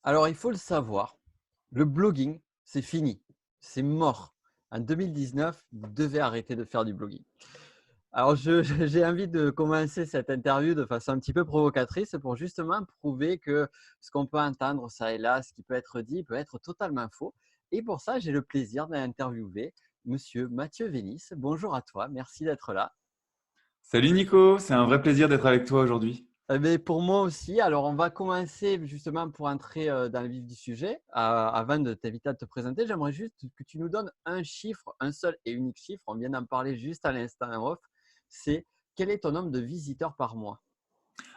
Alors, il faut le savoir, le blogging, c'est fini, c'est mort. En 2019, vous devez arrêter de faire du blogging. Alors, j'ai envie de commencer cette interview de façon un petit peu provocatrice pour justement prouver que ce qu'on peut entendre ça et là, ce qui peut être dit, peut être totalement faux. Et pour ça, j'ai le plaisir d'interviewer Monsieur Mathieu Vénis. Bonjour à toi, merci d'être là. Salut Nico, c'est un vrai plaisir d'être avec toi aujourd'hui. Eh beh, pour moi aussi. Alors, on va commencer justement pour entrer dans le vif du sujet. Avant de t'inviter à te présenter, j'aimerais juste que tu nous donnes un chiffre, un seul et unique chiffre. On vient d'en parler juste à l'instant en off. C'est quel est ton nombre de visiteurs par mois?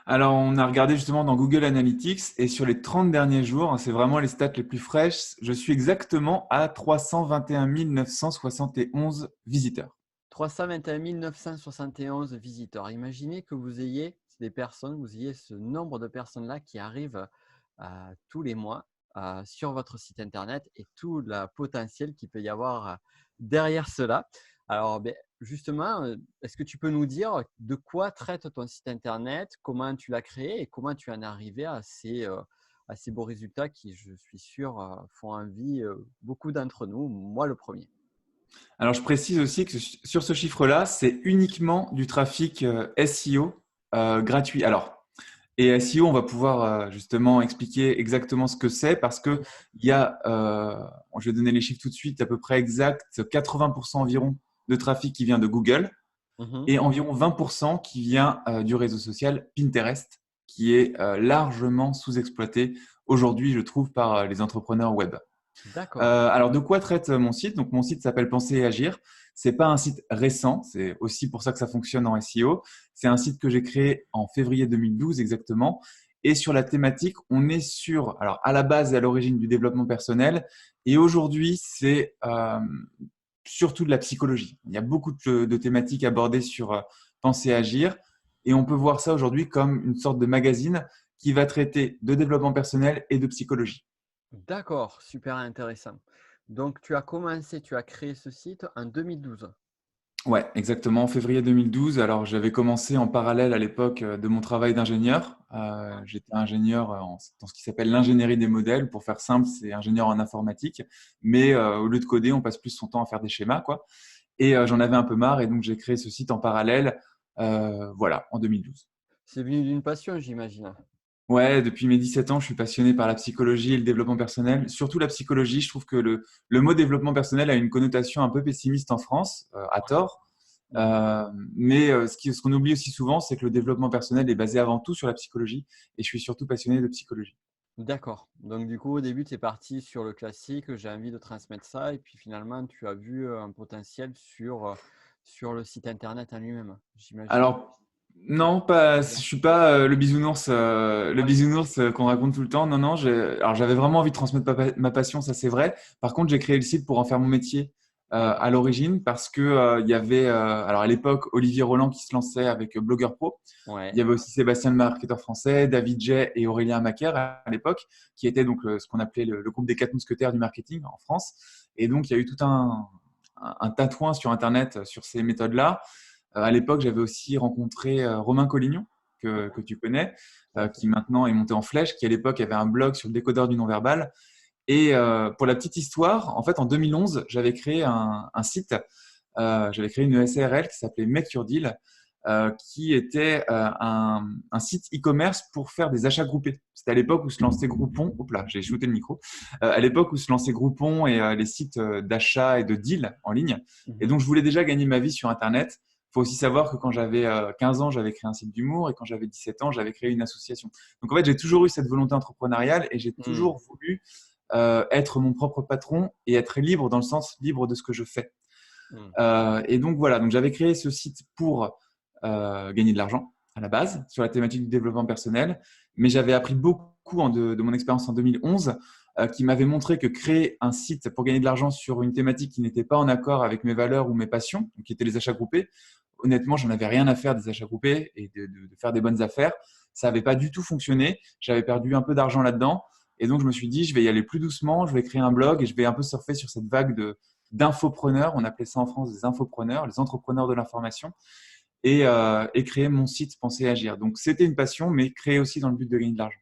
Alors, on a regardé justement dans Google Analytics et sur les 30 derniers jours, c'est vraiment les stats les plus fraîches, je suis exactement à 321 971 visiteurs. 321 971 visiteurs. Imaginez que vous ayez des personnes, vous ayez ce nombre de personnes-là qui arrivent tous les mois sur votre site internet et tout le potentiel qu'il peut y avoir derrière cela. Alors, ben, justement, est-ce que tu peux nous dire de quoi traite ton site internet, comment tu l'as créé et comment tu en es arrivé à ces beaux résultats qui, je suis sûr, font envie beaucoup d'entre nous, moi le premier. Alors, je précise aussi que sur ce chiffre-là, c'est uniquement du trafic SEO gratuit. Alors, et SEO, on va pouvoir justement expliquer exactement ce que c'est parce que il y a, je vais donner les chiffres tout de suite, à peu près exact 80% environ de trafic qui vient de Google Mhm. et environ 20% qui vient du réseau social Pinterest, qui est largement sous-exploité aujourd'hui, je trouve, par les entrepreneurs web. D'accord. Alors, de quoi traite mon site? Donc, mon site s'appelle Penser et Agir. C'est pas un site récent, c'est aussi pour ça que ça fonctionne en SEO. C'est un site que j'ai créé en février 2012 exactement. Et sur la thématique, on est sur, alors à la base et à l'origine du développement personnel. Et aujourd'hui, c'est surtout de la psychologie. Il y a beaucoup de thématiques abordées sur Penser et Agir. Et on peut voir ça aujourd'hui comme une sorte de magazine qui va traiter de développement personnel et de psychologie. D'accord, super intéressant. Donc, tu as commencé, tu as créé ce site en 2012. Ouais, exactement, en février 2012. Alors, j'avais commencé en parallèle à l'époque de mon travail d'ingénieur. J'étais ingénieur dans ce qui s'appelle l'ingénierie des modèles. Pour faire simple, c'est ingénieur en informatique. Mais au lieu de coder, on passe plus son temps à faire des schémas, quoi. Et j'en avais un peu marre et donc j'ai créé ce site en parallèle, voilà, en 2012. C'est venu d'une passion, j'imagine. Ouais, depuis mes 17 ans, je suis passionné par la psychologie et le développement personnel. Surtout la psychologie, je trouve que le mot développement personnel a une connotation un peu pessimiste en France, à tort. Mhm. Mais ce qu'on oublie aussi souvent, c'est que le développement personnel est basé avant tout sur la psychologie. Et je suis surtout passionné de psychologie. D'accord. Donc, du coup, au début, tu es parti sur le classique, j'ai envie de transmettre ça. Et puis, finalement, tu as vu un potentiel sur le site internet en lui-même, j'imagine. Alors, non, pas, je suis pas le bisounours qu'on raconte tout le temps. Non, non, alors j'avais vraiment envie de transmettre ma passion, ça c'est vrai. Par contre, j'ai créé le site pour en faire mon métier à l'origine parce que il y avait, alors à l'époque, Olivier Roland qui se lançait avec Blogueur Pro. Il Ouais. y avait aussi Sébastien le marketeur français, David Jay et Aurélien Macaire à l'époque, qui étaient donc ce qu'on appelait le groupe des quatre mousquetaires du marketing en France. Et donc, il y a eu tout un tatouin sur Internet sur ces méthodes-là. À l'époque, j'avais aussi rencontré Romain Collignon, que tu connais, Tout à fait. qui maintenant est monté en flèche, qui à l'époque avait un blog sur le décodeur du non-verbal. Et pour la petite histoire, en fait, en 2011, j'avais créé un site, j'avais créé une SARL qui s'appelait Make Your Deal, qui était un site e-commerce pour faire des achats groupés. C'était à l'époque où se lançait Groupon. Hop là, j'ai shooté le micro. À l'époque où se lançait Groupon et les sites d'achat et de deal en ligne. Et Mhm. donc, je voulais déjà gagner ma vie sur Internet. Il faut aussi savoir que quand j'avais 15 ans, j'avais créé un site d'humour et quand j'avais 17 ans, j'avais créé une association. Donc, en fait, j'ai toujours eu cette volonté entrepreneuriale et j'ai Mhm. toujours voulu être mon propre patron et être libre dans le sens libre de ce que je fais. Mhm. Et donc voilà, donc j'avais créé ce site pour gagner de l'argent à la base sur la thématique du développement personnel, mais j'avais appris beaucoup de mon expérience en 2011 qui m'avait montré que créer un site pour gagner de l'argent sur une thématique qui n'était pas en accord avec mes valeurs ou mes passions, qui étaient les achats groupés, honnêtement, j'en avais rien à faire des achats groupés et de faire des bonnes affaires. Ça n'avait pas du tout fonctionné. J'avais perdu un peu d'argent là-dedans. Et donc, je me suis dit, je vais y aller plus doucement, je vais créer un blog et je vais un peu surfer sur cette vague d'infopreneurs. On appelait ça en France des infopreneurs, les entrepreneurs de l'information, et créer mon site Penser et Agir. Donc, c'était une passion, mais créer aussi dans le but de gagner de l'argent.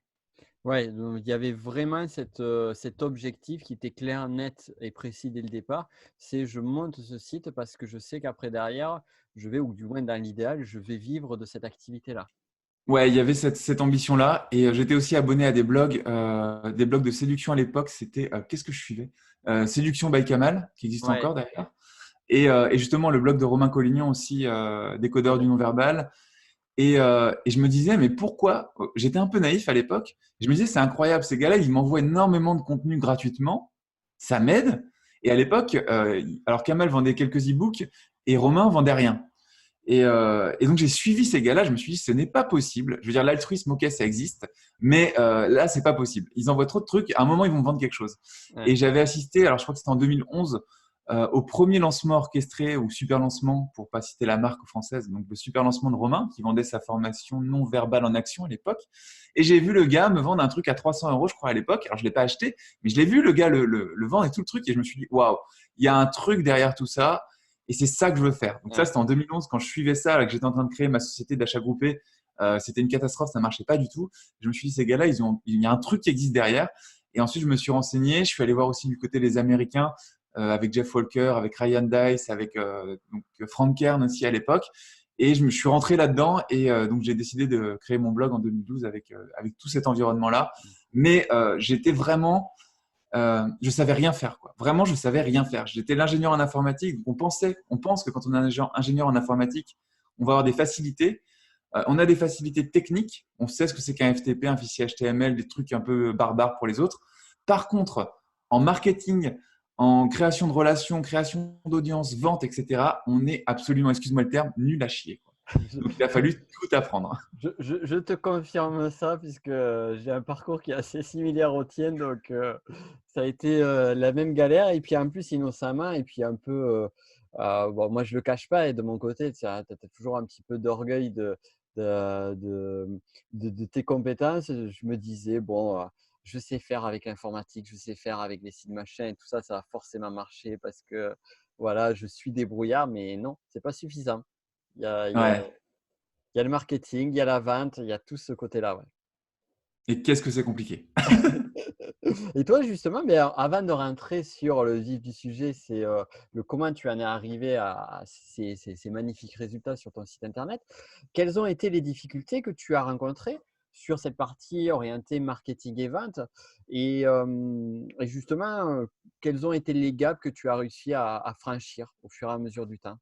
Ouais, donc il y avait vraiment cet objectif qui était clair, net et précis dès le départ. C'est: «Je monte ce site parce que je sais qu'après derrière, je vais ou du moins dans l'idéal, je vais vivre de cette activité-là». Ouais, il y avait cette ambition-là. Et j'étais aussi abonné à des blogs de séduction à l'époque. C'était, qu'est-ce que je suivais? Séduction by Kamal, qui existe Ouais, encore d'ailleurs. Et justement, le blog de Romain Collignon aussi, décodeur du non-verbal. Et je me disais, mais pourquoi? J'étais un peu naïf à l'époque. Je me disais, c'est incroyable, ces gars-là, ils m'envoient énormément de contenu gratuitement. Ça m'aide. Et à l'époque, alors Kamal vendait quelques e-books et Romain vendait rien. Et donc, j'ai suivi ces gars-là. Je me suis dit, ce n'est pas possible. Je veux dire, l'altruisme, ok, ça existe. Mais là, c'est pas possible. Ils envoient trop de trucs. À un moment, ils vont me vendre quelque chose. ouais. Et j'avais assisté, alors je crois que c'était en 2011, au premier lancement orchestré ou super lancement, pour pas citer la marque française, donc le super lancement de Romain, qui vendait sa formation non verbale en action à l'époque. Et j'ai vu le gars me vendre un truc à 300 euros, je crois, à l'époque. Alors, je l'ai pas acheté, mais je l'ai vu le gars le vendre et tout le truc. Et je me suis dit, waouh, il y a un truc derrière tout ça. Et c'est ça que je veux faire. Donc ça, Ouais. c'était en 2011 quand je suivais ça, là, que j'étais en train de créer ma société d'achat groupé. C'était une catastrophe, ça marchait pas du tout. Je me suis dit, ces gars-là, il y a un truc qui existe derrière. Et ensuite, je me suis renseigné. Je suis allé voir aussi du côté des Américains, avec Jeff Walker, avec Ryan Dice, avec donc Frank Kern aussi à l'époque. Et je me suis rentré là-dedans. Et donc, j'ai décidé de créer mon blog en 2012 avec tout cet environnement-là. Mais j'étais vraiment je savais rien faire, quoi. Vraiment, je savais rien faire. J'étais l'ingénieur en informatique. Donc on pense que quand on est ingénieur en informatique, on va avoir des facilités. On a des facilités techniques. On sait ce que c'est qu'un FTP, un fichier HTML, des trucs un peu barbares pour les autres. Par contre, en marketing, en création de relations, création d'audience, vente, etc., on est absolument, excuse-moi le terme, nul à chier, quoi. Donc, il a fallu tout apprendre. Je te confirme ça puisque j'ai un parcours qui est assez similaire au tien, donc ça a été la même galère et puis en plus innocemment et puis un peu, bon, moi je le cache pas et de mon côté tu as toujours un petit peu d'orgueil de, de, de tes compétences. Je me disais, bon, je sais faire avec l'informatique, je sais faire avec les sites machin et tout ça, ça va forcément marcher parce que voilà, je suis débrouillard, mais non, c'est pas suffisant. Il y a, il y a, Ouais. il y a le marketing, il y a la vente, il y a tout ce côté-là, ouais. Et qu'est-ce que c'est compliqué? Et toi, justement, mais alors, avant de rentrer sur le vif du sujet, c'est le comment tu en es arrivé à ces magnifiques résultats sur ton site internet. Quelles ont été les difficultés que tu as rencontrées sur cette partie orientée marketing et vente? Et justement, quels ont été les gaps que tu as réussi à franchir au fur et à mesure du temps?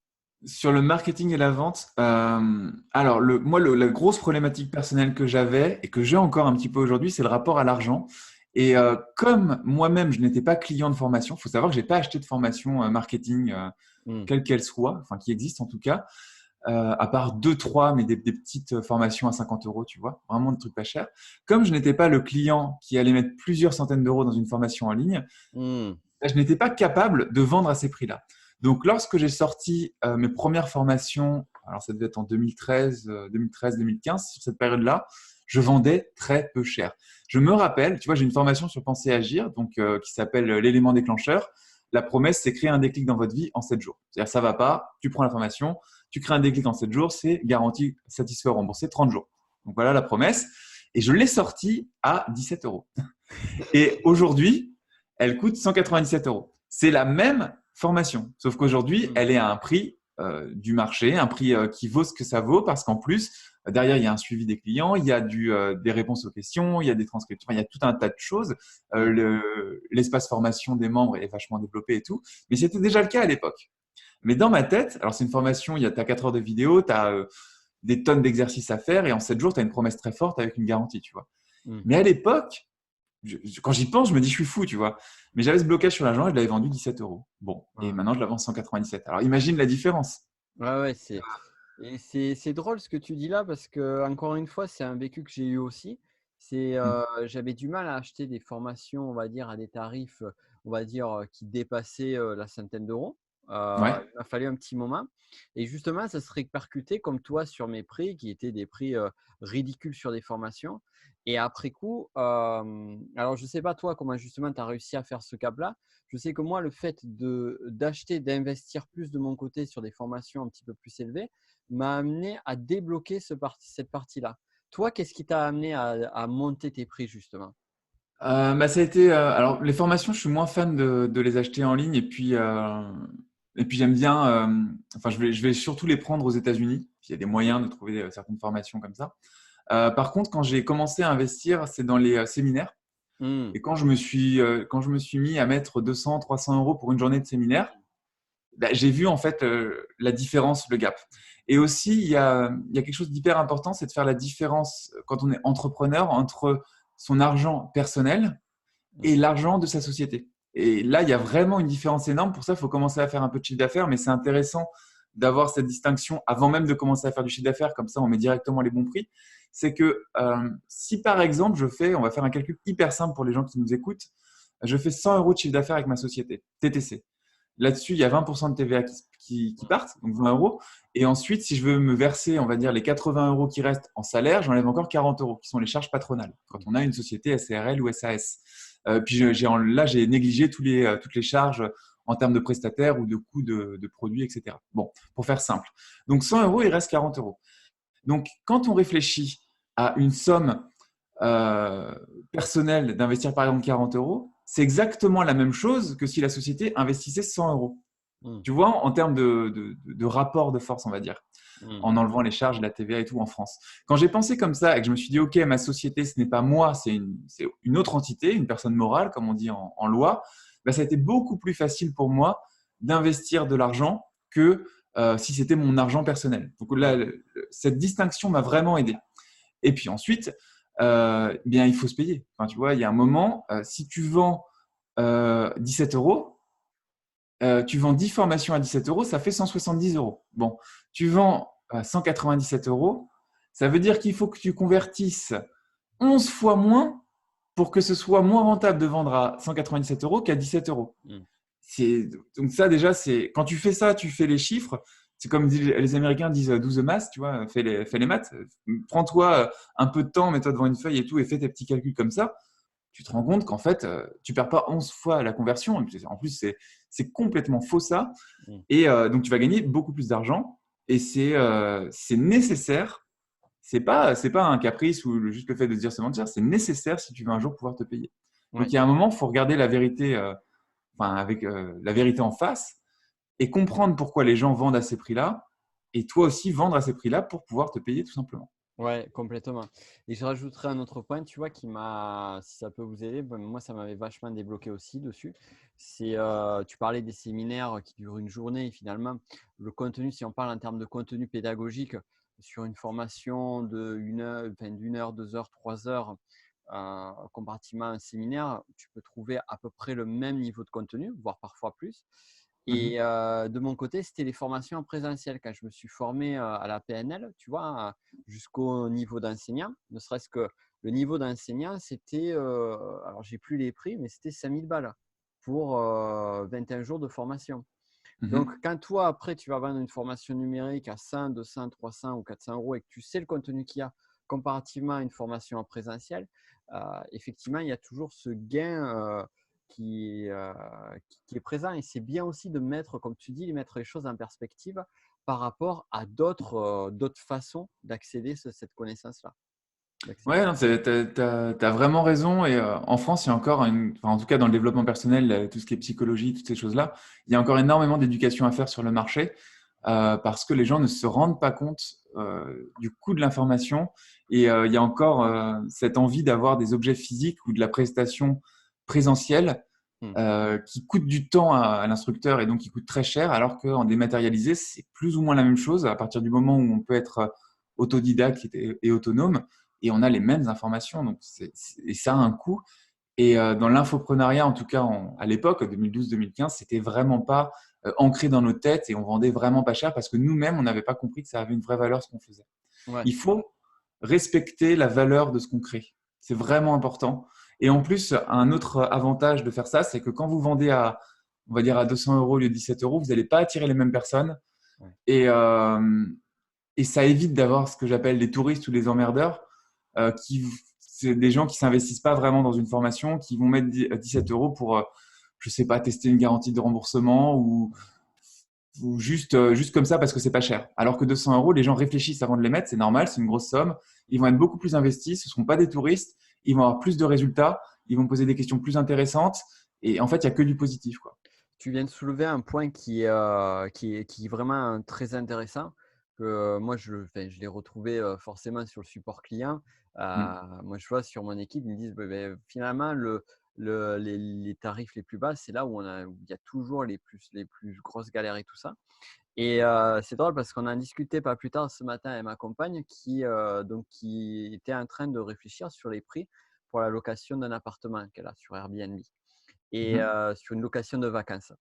Sur le marketing et la vente, alors la grosse problématique personnelle que j'avais et que j'ai encore un petit peu aujourd'hui, c'est le rapport à l'argent. Et comme moi-même, je n'étais pas client de formation, il faut savoir que j'ai pas acheté de formation marketing, Mmh. quelle qu'elle soit, enfin qui existe en tout cas, à part deux, trois, mais des petites formations à 50 euros, tu vois, vraiment des trucs pas chers. Comme je n'étais pas le client qui allait mettre plusieurs centaines d'euros dans une formation en ligne, Mmh. je n'étais pas capable de vendre à ces prix-là. Donc, lorsque j'ai sorti mes premières formations, alors ça devait être en 2013-2015, sur cette période-là, je vendais très peu cher. Je me rappelle, tu vois, j'ai une formation sur penser agir, donc qui s'appelle l'élément déclencheur. La promesse, c'est créer un déclic dans votre vie en 7 jours. C'est-à-dire, ça va pas, tu prends la formation, tu crées un déclic en 7 jours, c'est garanti, satisfait, remboursé, 30 jours. Donc voilà la promesse. Et je l'ai sortie à 17 euros. Et aujourd'hui, elle coûte 197 euros. C'est la même formation, sauf qu'aujourd'hui, Mmh. elle est à un prix du marché, un prix qui vaut ce que ça vaut, parce qu'en plus, derrière, il y a un suivi des clients, il y a des réponses aux questions, il y a des transcriptions, il y a tout un tas de choses. Mmh. L'espace formation des membres est vachement développé et tout, mais c'était déjà le cas à l'époque. Mais dans ma tête, alors c'est une formation, tu as 4 heures de vidéo, tu as des tonnes d'exercices à faire, et en 7 jours, tu as une promesse très forte avec une garantie, tu vois. Mmh. Mais à l'époque, quand j'y pense, je me dis, je suis fou, tu vois. Mais j'avais ce blocage sur l'argent et je l'avais vendu 17 euros. Bon, et Ouais. maintenant, je la vends 197. Alors, imagine la différence. Ouais, ouais, c'est drôle ce que tu dis là parce que encore une fois, c'est un vécu que j'ai eu aussi. Mm. J'avais du mal à acheter des formations, on va dire, à des tarifs, on va dire, qui dépassaient, la centaine d'euros. Ouais, Il m'a fallu un petit moment et justement, ça se répercutait comme toi sur mes prix qui étaient des prix, ridicules sur des formations et après coup, alors je ne sais pas toi comment justement tu as réussi à faire ce cap-là. Je sais que moi, le fait d'acheter, d'investir plus de mon côté sur des formations un petit peu plus élevées m'a amené à débloquer cette partie-là. Toi, qu'est-ce qui t'a amené à monter tes prix justement? Ça a été. Alors, les formations, je suis moins fan de les acheter en ligne. Et puis j'aime bien. Enfin, je vais surtout les prendre aux États-Unis. Il y a des moyens de trouver certaines formations comme ça. Par contre, quand j'ai commencé à investir, c'est dans les séminaires. Hmm. Et quand je me suis mis à mettre 200, 300 euros pour une journée de séminaire, bah, j'ai vu en fait la différence, le gap. Et aussi, il y a quelque chose d'hyper important, c'est de faire la différence quand on est entrepreneur entre son argent personnel et l'argent de sa société. Et là, il y a vraiment une différence énorme. Pour ça, il faut commencer à faire un peu de chiffre d'affaires, mais c'est intéressant d'avoir cette distinction avant même de commencer à faire du chiffre d'affaires. Comme ça, on met directement les bons prix. C'est que si par exemple, on va faire un calcul hyper simple pour les gens qui nous écoutent, je fais 100 euros de chiffre d'affaires avec ma société, TTC. Là-dessus, il y a 20% de TVA qui partent, donc 20 euros. Et ensuite, si je veux me verser, on va dire, les 80 euros qui restent en salaire, j'enlève encore 40 euros, qui sont les charges patronales, quand on a une société SARL ou SAS. Puis là, j'ai négligé toutes les charges en termes de prestataires ou de coûts de produits, etc. Bon, pour faire simple. Donc 100 euros, il reste 40 euros. Donc, quand on réfléchit à une somme euh, personnelle d'investir par exemple 40 euros, c'est exactement la même chose que si la société investissait 100 euros. Hmm. Tu vois, en termes de rapport de force, on va dire, Hmm. en enlevant les charges, la TVA et tout en France. Quand j'ai pensé comme ça et que je me suis dit, OK, ma société, ce n'est pas moi, c'est une autre entité, une personne morale, comme on dit en loi, bah, ça a été beaucoup plus facile pour moi d'investir de l'argent que si c'était mon argent personnel. Donc là, cette distinction m'a vraiment aidé. Et puis ensuite, bien, il faut se payer. Enfin, tu vois, il y a un moment, si tu vends 17 euros, tu vends 10 formations à 17 euros, ça fait 170 euros. Bon, tu vends 197 euros, ça veut dire qu'il faut que tu convertisses 11 fois moins pour que ce soit moins rentable de vendre à 197 euros qu'à 17 euros. Hmm. Donc ça, déjà, quand tu fais ça, tu fais les chiffres. C'est comme les Américains disent do the math, tu vois, fais les maths. Prends-toi un peu de temps, mets-toi devant une feuille et tout, et fais tes petits calculs comme ça. Tu te rends compte qu'en fait, tu perds pas 11 fois la conversion. En plus, c'est complètement faux ça. Hmm. Et donc, tu vas gagner beaucoup plus d'argent. Et c'est nécessaire. C'est pas un caprice ou juste le fait de se dire c'est mentir. C'est nécessaire si tu veux un jour pouvoir te payer. Donc, Ouais. il y a un moment, il faut regarder la vérité, enfin, avec la vérité en face et comprendre pourquoi les gens vendent à ces prix-là. Et toi aussi, vendre à ces prix-là pour pouvoir te payer tout simplement. Ouais, complètement. Et je rajouterai un autre point, tu vois, si ça peut vous aider, moi, ça m'avait vachement débloqué aussi dessus. Tu parlais des séminaires qui durent une journée et finalement, le contenu, si on parle en termes de contenu pédagogique, sur une formation d'une heure, enfin, d'une heure, 2 heures, 3 heures, comparativement à un séminaire, tu peux trouver à peu près le même niveau de contenu, voire parfois plus. Mhm. Et de mon côté, c'était les formations en présentiel. Quand je me suis formé à la PNL, tu vois, jusqu'au niveau d'enseignant, ne serait-ce que le niveau d'enseignant, c'était, alors j'ai plus les prix, mais c'était 5000 balles pour 21 jours de formation. Donc, Mhm. quand toi, après, tu vas vendre une formation numérique à 100, 200, 300 ou 400 euros et que tu sais le contenu qu'il y a comparativement à une formation en présentiel, effectivement, il y a toujours ce gain qui est présent. Et c'est bien aussi de mettre, comme tu dis, mettre les choses en perspective par rapport à d'autres façons d'accéder à cette connaissance-là. Ouais, non, t'as vraiment raison. Et en France, il y a encore, enfin, en tout cas dans le développement personnel, tout ce qui est psychologie, toutes ces choses-là, il y a encore énormément d'éducation à faire sur le marché parce que les gens ne se rendent pas compte du coût de l'information. Et il y a encore cette envie d'avoir des objets physiques ou de la prestation présentielle Hmm. qui coûte du temps à l'instructeur et donc qui coûte très cher, alors qu'en dématérialisé, c'est plus ou moins la même chose à partir du moment où on peut être autodidacte et autonome et on a les mêmes informations. Donc et ça a un coût. Et dans l'infoprenariat, en tout cas à l'époque, 2012-2015, c'était vraiment pas ancré dans nos têtes et on vendait vraiment pas cher parce que nous-mêmes, on n'avait pas compris que ça avait une vraie valeur ce qu'on faisait. Ouais. Il faut respecter la valeur de ce qu'on crée. C'est vraiment important. Et en plus, un autre avantage de faire ça, c'est que quand vous vendez on va dire à 200 euros au lieu de 17 euros, vous n'allez pas attirer les mêmes personnes. Ouais. Et, et ça évite d'avoir ce que j'appelle les touristes ou les emmerdeurs, c'est des gens qui s'investissent pas vraiment dans une formation, qui vont mettre 17 euros pour, je sais pas, tester une garantie de remboursement ou juste comme ça parce que c'est pas cher. Alors que 200 euros, les gens réfléchissent avant de les mettre, c'est normal, c'est une grosse somme. Ils vont être beaucoup plus investis, ce ne seront pas des touristes, ils vont avoir plus de résultats, ils vont poser des questions plus intéressantes. Et en fait, il n'y a que du positif, quoi. Tu viens de soulever un point qui est vraiment très intéressant, que moi, je l'ai retrouvé forcément sur le support client. Mm. Moi, je vois sur mon équipe, ils me disent, finalement, les tarifs les plus bas, c'est là où il y a toujours les plus grosses galères et tout ça. Et c'est drôle parce qu'on en discutait pas plus tard ce matin avec ma compagne qui était en train de réfléchir sur les prix pour la location d'un appartement qu'elle a sur Airbnb et Mhm. sur une location de vacances.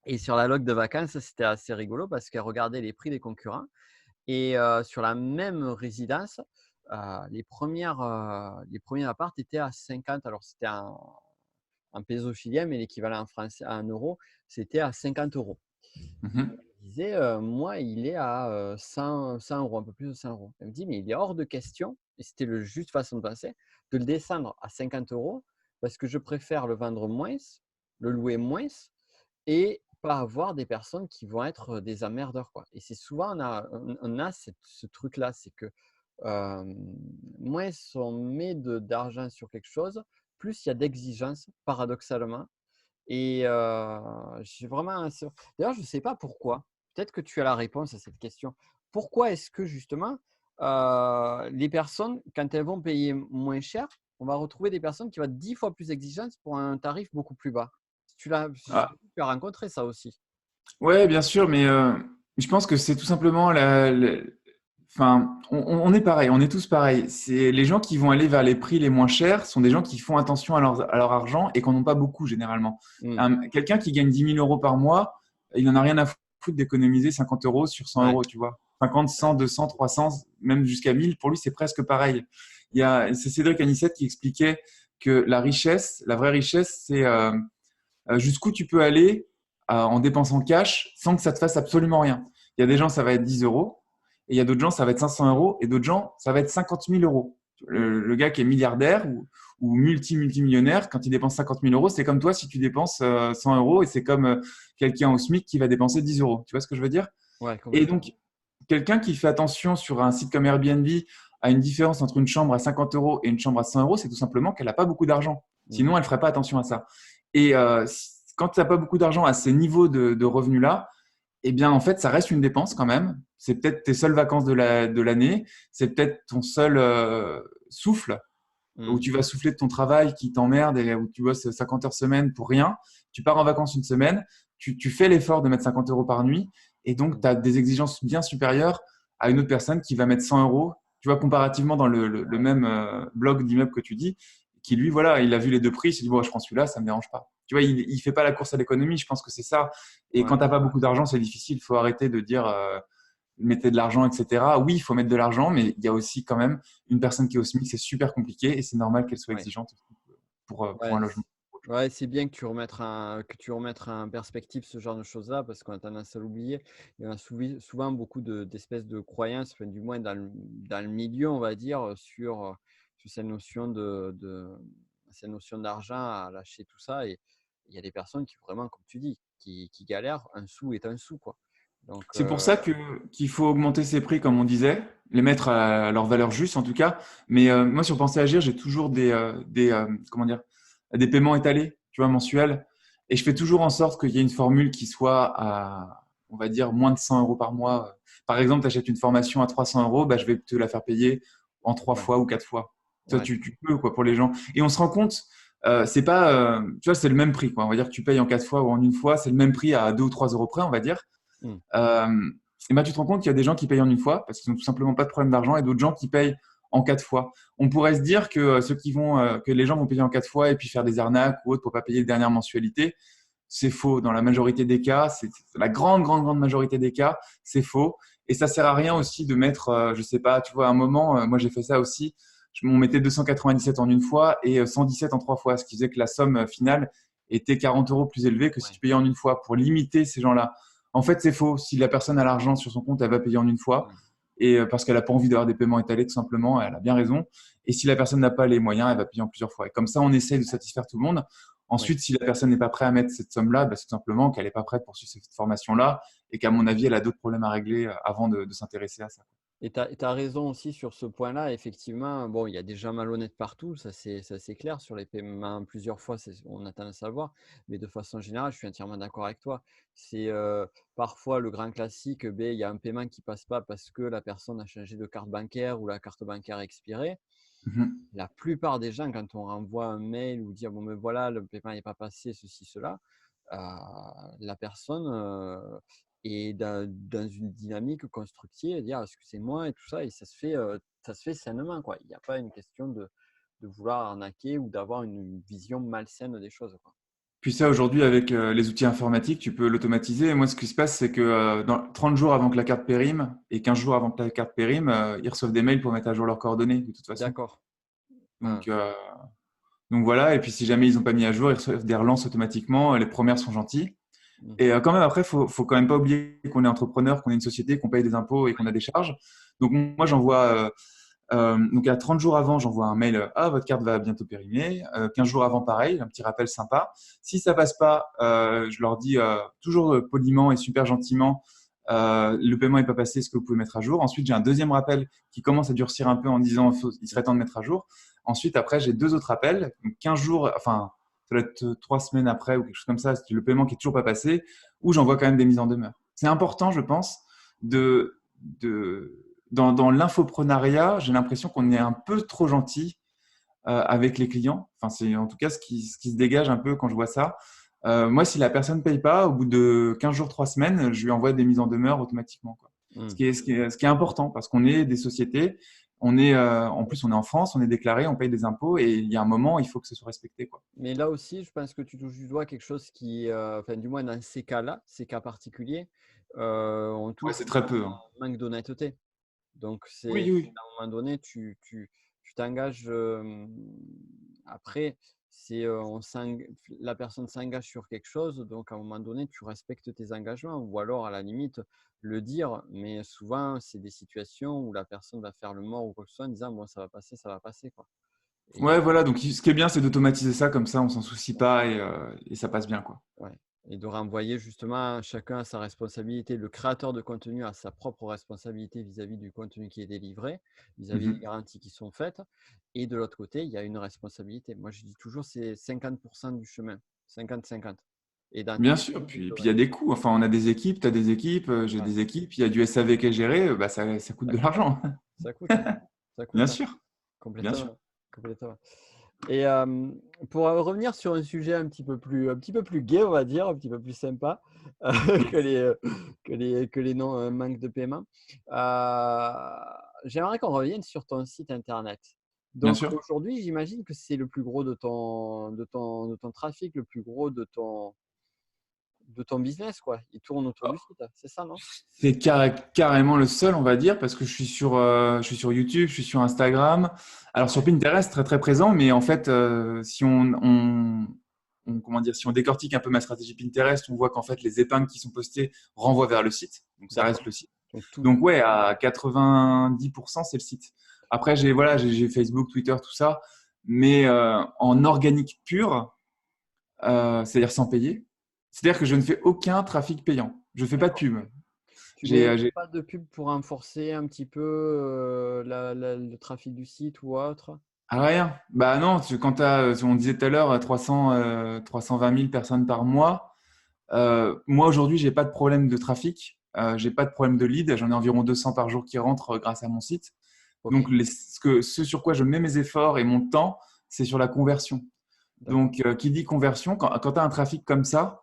Et sur la log de vacances, c'était assez rigolo parce qu'elle regardait les prix des concurrents et sur la même résidence, les premiers apparts étaient à 50. Alors, c'était en pesos chiliens, mais l'équivalent en français, en euros, c'était à 50 euros. Mhm. Elle disait, moi, il est à 100 euros, un peu plus de 100 euros. Elle me dit, mais il est hors de question, et c'était le juste façon de penser, de le descendre à 50 euros parce que je préfère le vendre moins, le louer moins et pas avoir des personnes qui vont être des emmerdeurs, quoi. Et c'est souvent, on a ce truc-là, c'est que moins on met d'argent sur quelque chose, plus il y a d'exigences, paradoxalement. Et j'ai vraiment. D'ailleurs, je ne sais pas pourquoi. Peut-être que tu as la réponse à cette question. Pourquoi est-ce que justement, les personnes, quand elles vont payer moins cher, on va retrouver des personnes qui vont être 10 fois plus exigeantes pour un tarif beaucoup plus bas? Ah, Tu as rencontré ça aussi. ouais, bien sûr, mais je pense que c'est tout simplement enfin, on est pareil, on est tous pareils. C'est les gens qui vont aller vers les prix les moins chers sont des gens qui font attention à leur argent et qui n'en ont pas beaucoup généralement. Mm. Quelqu'un qui gagne 10 000 € par mois, il n'en a rien à foutre d'économiser 50 € sur 100 Ouais, euros, tu vois. 50, ouais. 100, 200, 300, même jusqu'à 1000, pour lui, c'est presque pareil. C'est Cédric Anissette qui expliquait que la richesse, la vraie richesse, c'est jusqu'où tu peux aller en dépensant cash sans que ça te fasse absolument rien. Il y a des gens, ça va être 10 euros, et il y a d'autres gens, ça va être 500 euros, et d'autres gens, ça va être 50 000 euros. Le gars qui est milliardaire ou multimillionnaire, quand il dépense 50 000 euros, c'est comme toi si tu dépenses 100 euros, et c'est comme quelqu'un au SMIC qui va dépenser 10 euros. Tu vois ce que je veux dire? Ouais, Et complètement. donc, quelqu'un qui fait attention sur un site comme Airbnb à une différence entre une chambre à 50 euros et une chambre à 100 euros, c'est tout simplement qu'elle n'a pas beaucoup d'argent. Mhm. Sinon, elle ne ferait pas attention à ça. Et quand tu n'as pas beaucoup d'argent à ces niveaux de revenus-là, eh bien, en fait, ça reste une dépense quand même. C'est peut-être tes seules vacances de l'année. C'est peut-être ton seul souffle où Mhm. tu vas souffler de ton travail qui t'emmerde et où tu bosses 50 heures semaine pour rien. Tu pars en vacances une semaine, tu fais l'effort de mettre 50 euros par nuit et donc tu Mhm. as des exigences bien supérieures à une autre personne qui va mettre 100 euros. Tu vois, comparativement dans le Ouais, même bloc d'immeuble que tu dis, qui lui, voilà, il a vu les deux prix, il s'est dit, bon, je prends celui-là, ça me dérange pas. Tu vois, il fait pas la course à l'économie, je pense que c'est ça. Et quand ouais. tu n'as pas beaucoup d'argent, c'est difficile. Il faut arrêter de dire mettez de l'argent, etc. Oui, il faut mettre de l'argent, mais il y a aussi quand même une personne qui est au SMIC, c'est super compliqué et c'est normal qu'elle soit Ouais. exigeante pour Ouais, un logement. ouais, c'est bien que tu remettes en perspective ce genre de choses-là parce qu'on a tendance à l'oublier. Il y a souvent beaucoup d'espèces de croyances, enfin, du moins dans le milieu, on va dire, sur cette notion d'argent à lâcher tout ça. Et il y a des personnes qui vraiment, comme tu dis, qui galèrent. Un sou est un sou, quoi. Donc, C'est pour ça qu'il faut augmenter ces prix, comme on disait, les mettre à leur valeur juste en tout cas. Mais moi, sur Penser Agir, j'ai toujours comment dire, des paiements étalés, tu vois, mensuels. Et je fais toujours en sorte qu'il y ait une formule qui soit à, on va dire, moins de 100 euros par mois. Par exemple, tu achètes une formation à 300 euros, bah, je vais te la faire payer en 3 fois ou 4 fois. Toi, ouais. tu peux, quoi, pour les gens. Et on se rend compte, c'est pas, tu vois, c'est le même prix, quoi. On va dire que tu payes en 4 fois ou en une fois, c'est le même prix à 2 ou 3 euros près, on va dire. Mm. euh, et ben, tu te rends compte qu'il y a des gens qui payent en une fois parce qu'ils n'ont tout simplement pas de problème d'argent et d'autres gens qui payent en 4 fois. On pourrait se dire que que les gens vont payer en 4 fois et puis faire des arnaques ou autres pour pas payer les dernières mensualités. C'est faux. Dans la majorité des cas, c'est la grande, grande, grande majorité des cas, c'est faux. Et ça sert à rien aussi de mettre, je sais pas, tu vois, à un moment, moi j'ai fait ça aussi. On mettait 297 en une fois et 117 en 3 fois, ce qui faisait que la somme finale était 40 euros plus élevée que si Ouais. tu payais en une fois pour limiter ces gens-là. En fait, c'est faux. Si la personne a l'argent sur son compte, elle va payer en une fois. Mm. Et parce qu'elle n'a pas envie d'avoir des paiements étalés, tout simplement, elle a bien raison. Et si la personne n'a pas les moyens, elle va payer en plusieurs fois. Et comme ça, on essaye de satisfaire tout le monde. Ouais. Ensuite, si la personne n'est pas prête à mettre cette somme-là, bah, c'est tout simplement qu'elle n'est pas prête pour suivre cette formation-là et qu'à mon avis, elle a d'autres problèmes à régler avant de s'intéresser à ça. Et tu as raison aussi sur ce point-là. Effectivement, bon, il y a des gens malhonnêtes partout, ça c'est clair. Sur les paiements plusieurs fois, on a tendance à le voir. Mais de façon générale, je suis entièrement d'accord avec toi. C'est parfois le grand classique, ben, il y a un paiement qui passe pas parce que la personne a changé de carte bancaire ou la carte bancaire a expiré. Mhm. La plupart des gens, quand on renvoie un mail ou dire bon, ben voilà, le paiement n'est pas passé, ceci, cela, euh, la personne est dans une dynamique constructive, dire excusez-moi et tout ça, et ça se fait sainement, quoi. Il n'y a pas une question de vouloir arnaquer ou d'avoir une vision malsaine des choses, quoi. Puis ça, aujourd'hui, avec les outils informatiques, tu peux l'automatiser. Et moi, ce qui se passe, c'est que 30 jours avant que la carte périme et 15 jours avant que la carte périme, ils reçoivent des mails pour mettre à jour leurs coordonnées, de toute façon. D'accord. Ah, Donc, euh, donc voilà. Et puis, si jamais ils n'ont pas mis à jour, ils reçoivent des relances automatiquement. Les premières sont gentilles. mm, Et quand même, après, faut quand même pas oublier qu'on est entrepreneur, qu'on est une société, qu'on paye des impôts et qu'on a des charges. Donc, moi, j'envoie donc à 30 jours avant, j'envoie un mail, ah, votre carte va bientôt périmer. 15 jours avant, pareil, un petit rappel sympa. Si ça passe pas, je leur dis toujours poliment et super gentiment, le paiement n'est pas passé, est-ce que vous pouvez mettre à jour? Ensuite, j'ai un deuxième rappel qui commence à durcir un peu en disant, il serait temps de mettre à jour. Ensuite, après, j'ai deux autres appels, donc 15 jours, enfin, ça doit être 3 semaines après ou quelque chose comme ça, c'est le paiement qui est toujours pas passé, où j'envoie quand même des mises en demeure. C'est important, je pense, de dans l'infoprenariat, j'ai l'impression qu'on est un peu trop gentil avec les clients. Enfin, c'est en tout cas ce qui se dégage un peu quand je vois ça. Moi, si la personne ne paye pas, au bout de 15 jours, 3 semaines, je lui envoie des mises en demeure automatiquement, quoi. mm. Ce qui est important parce qu'on est des sociétés, en plus, on est en France, on est déclaré, on paye des impôts et il y a un moment, il faut que ce soit respecté, quoi. Mais là aussi, je pense que tu touches du doigt quelque chose qui, enfin, du moins dans ces cas-là, ces cas particuliers, on Ouais, touche c'est très peu, hein. un manque d'honnêteté. Donc, Oui, oui. à un moment donné, tu t'engages. Après, la personne s'engage sur quelque chose, donc à un moment donné, tu respectes tes engagements. Ou alors, à la limite, le dire. Mais souvent, c'est des situations où la personne va faire le mort ou quoi que ce soit en disant bon, ça va passer, quoi. Ouais, Et, voilà. Donc, ce qui est bien, c'est d'automatiser ça, comme ça, on s'en soucie pas et ça passe bien, quoi. ouais. Et de renvoyer justement chacun à sa responsabilité. Le créateur de contenu a sa propre responsabilité vis-à-vis du contenu qui est délivré, vis-à-vis des Mhm. garanties qui sont faites. Et de l'autre côté, il y a une responsabilité. Moi, je dis toujours, c'est 50% du chemin, 50-50. Et dans Bien tous sûr, les puis il y a domaines. des coûts. Enfin, on a des équipes, tu as des équipes, j'ai Ouais. des équipes, il y a du SAV qui est géré, bah, ça coûte Ça de coûte, hein. l'argent. Ça coûte, hein. Ça Bien coûte, hein. sûr, bien sûr. Complètement. Complètement. Et pour revenir sur un sujet un petit peu plus gai, on va dire, un petit peu plus sympa que Yes. que les non manques de paiement. J'aimerais qu'on revienne sur ton site internet. Bien Donc sûr. aujourd'hui, j'imagine que c'est le plus gros de ton trafic, le plus gros de ton business, quoi. Il tourne autour du site, c'est ça, non? C'est carrément le seul, on va dire, parce que je suis sur YouTube, je suis sur Instagram. Alors sur Ouais, Pinterest, très très présent, mais en fait, si comment dire, si on décortique un peu ma stratégie Pinterest, on voit qu'en fait les épingles qui sont postées renvoient vers le site, donc ça reste d'accord. le site. Donc tout, Donc ouais, à 90%, c'est le site. Après, j'ai Facebook, Twitter, tout ça, mais en organique pur, c'est-à-dire sans payer. C'est-à-dire que je ne fais aucun trafic payant. Je ne fais pas de d'accord. pub. Tu J'ai, mets j'ai pas de pub pour renforcer un petit peu le trafic du site ou autre? rien. Bah non, quand on disait tout à l'heure 320 000 personnes par mois, moi aujourd'hui, j'ai pas de problème de trafic, j'ai pas de problème de lead. J'en ai environ 200 par jour qui rentrent grâce à mon site. Ok, Donc ce sur quoi je mets mes efforts et mon temps, c'est sur la conversion. d'accord. Donc qui dit conversion, quand tu as un trafic comme ça,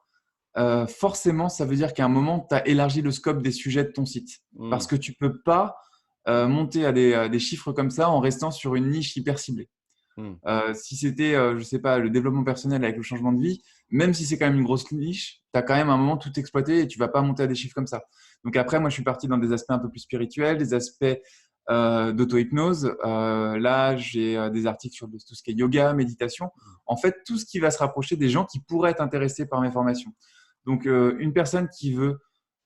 forcément, ça veut dire qu'à un moment, tu as élargi le scope des sujets de ton site. Hmm, Parce que tu peux pas monter à des chiffres comme ça en restant sur une niche hyper ciblée. hmm, Si c'était, je sais pas, le développement personnel avec le changement de vie, même si c'est quand même une grosse niche, tu as quand même un moment tout exploité et tu vas pas monter à des chiffres comme ça. Donc après, moi, je suis parti dans des aspects un peu plus spirituels, des aspects d'auto-hypnose. Là, j'ai des articles sur tout ce qui est yoga, méditation. En fait, tout ce qui va se rapprocher des gens qui pourraient être intéressés par mes formations. Donc, une personne qui veut,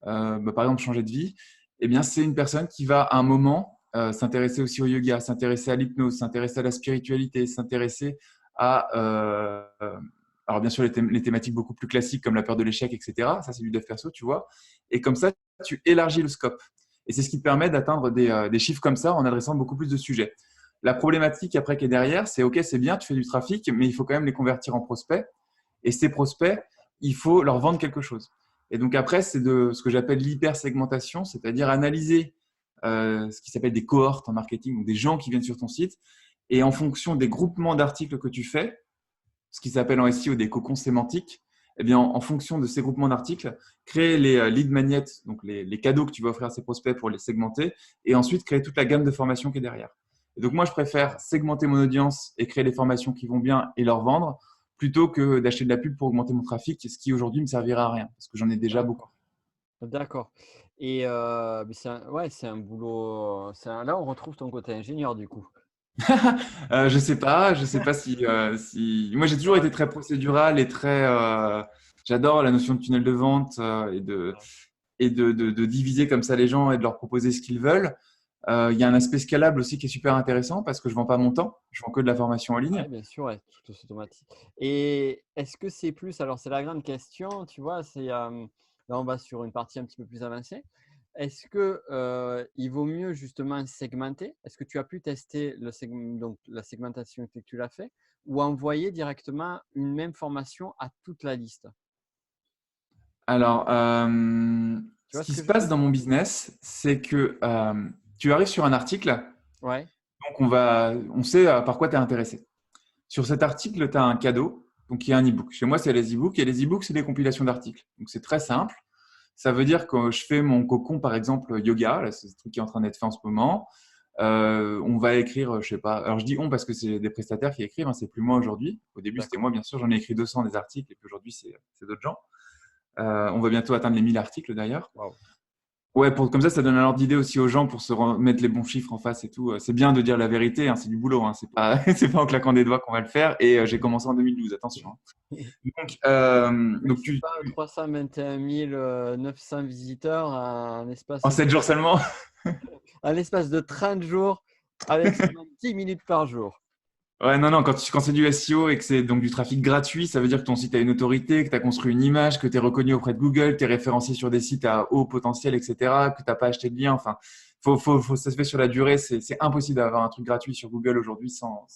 par exemple, changer de vie, eh bien, c'est une personne qui va à un moment s'intéresser aussi au yoga, s'intéresser à l'hypnose, s'intéresser à la spiritualité, s'intéresser à, alors bien sûr, les thématiques beaucoup plus classiques comme la peur de l'échec, etc. Ça, c'est du dev perso, tu vois. Et comme ça, tu élargis le scope. Et c'est ce qui te permet d'atteindre des chiffres comme ça en adressant beaucoup plus de sujets. La problématique après qui est derrière, c'est OK, c'est bien, tu fais du trafic, mais il faut quand même les convertir en prospects. Et ces prospects, il faut leur vendre quelque chose. Et donc après, c'est de ce que j'appelle l'hypersegmentation, c'est-à-dire analyser ce qui s'appelle des cohortes en marketing, donc des gens qui viennent sur ton site. Et en fonction des groupements d'articles que tu fais, ce qui s'appelle en SEO des cocons sémantiques, eh bien, en fonction de ces groupements d'articles, créer les lead magnets, donc les cadeaux que tu vas offrir à ces prospects pour les segmenter, et ensuite créer toute la gamme de formations qui est derrière. Et donc moi, je préfère segmenter mon audience et créer les formations qui vont bien et leur vendre, plutôt que d'acheter de la pub pour augmenter mon trafic, ce qui aujourd'hui me servira à rien, parce que j'en ai déjà beaucoup. D'accord. Et mais ouais, c'est un boulot. Là, on retrouve ton côté ingénieur du coup. Je sais pas si. Moi, j'ai toujours été très procédural et très. J'adore la notion de tunnel de vente et de diviser comme ça les gens et de leur proposer ce qu'ils veulent. Il y a un aspect scalable aussi qui est super intéressant parce que je vends pas mon temps, je vends que de la formation en ligne. Ouais, bien sûr, ouais, tout s'automatise. Et est-ce que c'est plus, alors c'est la grande question, tu vois, là on va sur une partie un petit peu plus avancée. Est-ce que il vaut mieux justement segmenter? Est-ce que tu as pu tester donc la segmentation que tu l'as fait ou envoyer directement une même formation à toute la liste? Alors, Tu ce vois ce qui que se je veux passe dire? dans mon business, c'est que tu arrives sur un article, Ouais, donc on sait par quoi tu es intéressé. Sur cet article, tu as un cadeau, donc il y a un e-book. Chez moi, c'est les e-books et les e-books, c'est des compilations d'articles. Donc c'est très simple. Ça veut dire que je fais mon cocon, par exemple, yoga, là, c'est ce truc qui est en train d'être fait en ce moment. On va écrire, je sais pas. Alors je dis on parce que c'est des prestataires qui écrivent, hein, c'est plus moi aujourd'hui. Au début, c'était d'accord. moi, bien sûr, j'en ai écrit 200 des articles et puis aujourd'hui, c'est d'autres gens. On va bientôt atteindre les 1000 articles d'ailleurs. Waouh. Ouais, comme ça donne un ordre d'idée aussi aux gens pour mettre les bons chiffres en face et tout. C'est bien de dire la vérité, hein, c'est du boulot, hein, c'est pas, c'est pas en claquant des doigts qu'on va le faire. Et j'ai commencé en 2012, attention, hein. Donc C'est pas 321 900 visiteurs en 7 jours seulement. un espace de 30 jours avec seulement 10 minutes par jour. Ouais, non, non, quand c'est du SEO et que c'est donc du trafic gratuit, ça veut dire que ton site a une autorité, que tu as construit une image, que tu es reconnu auprès de Google, tu es référencé sur des sites à haut potentiel, etc., que tu n'as pas acheté de lien. Enfin, ça se fait sur la durée. C'est impossible d'avoir un truc gratuit sur Google aujourd'hui sans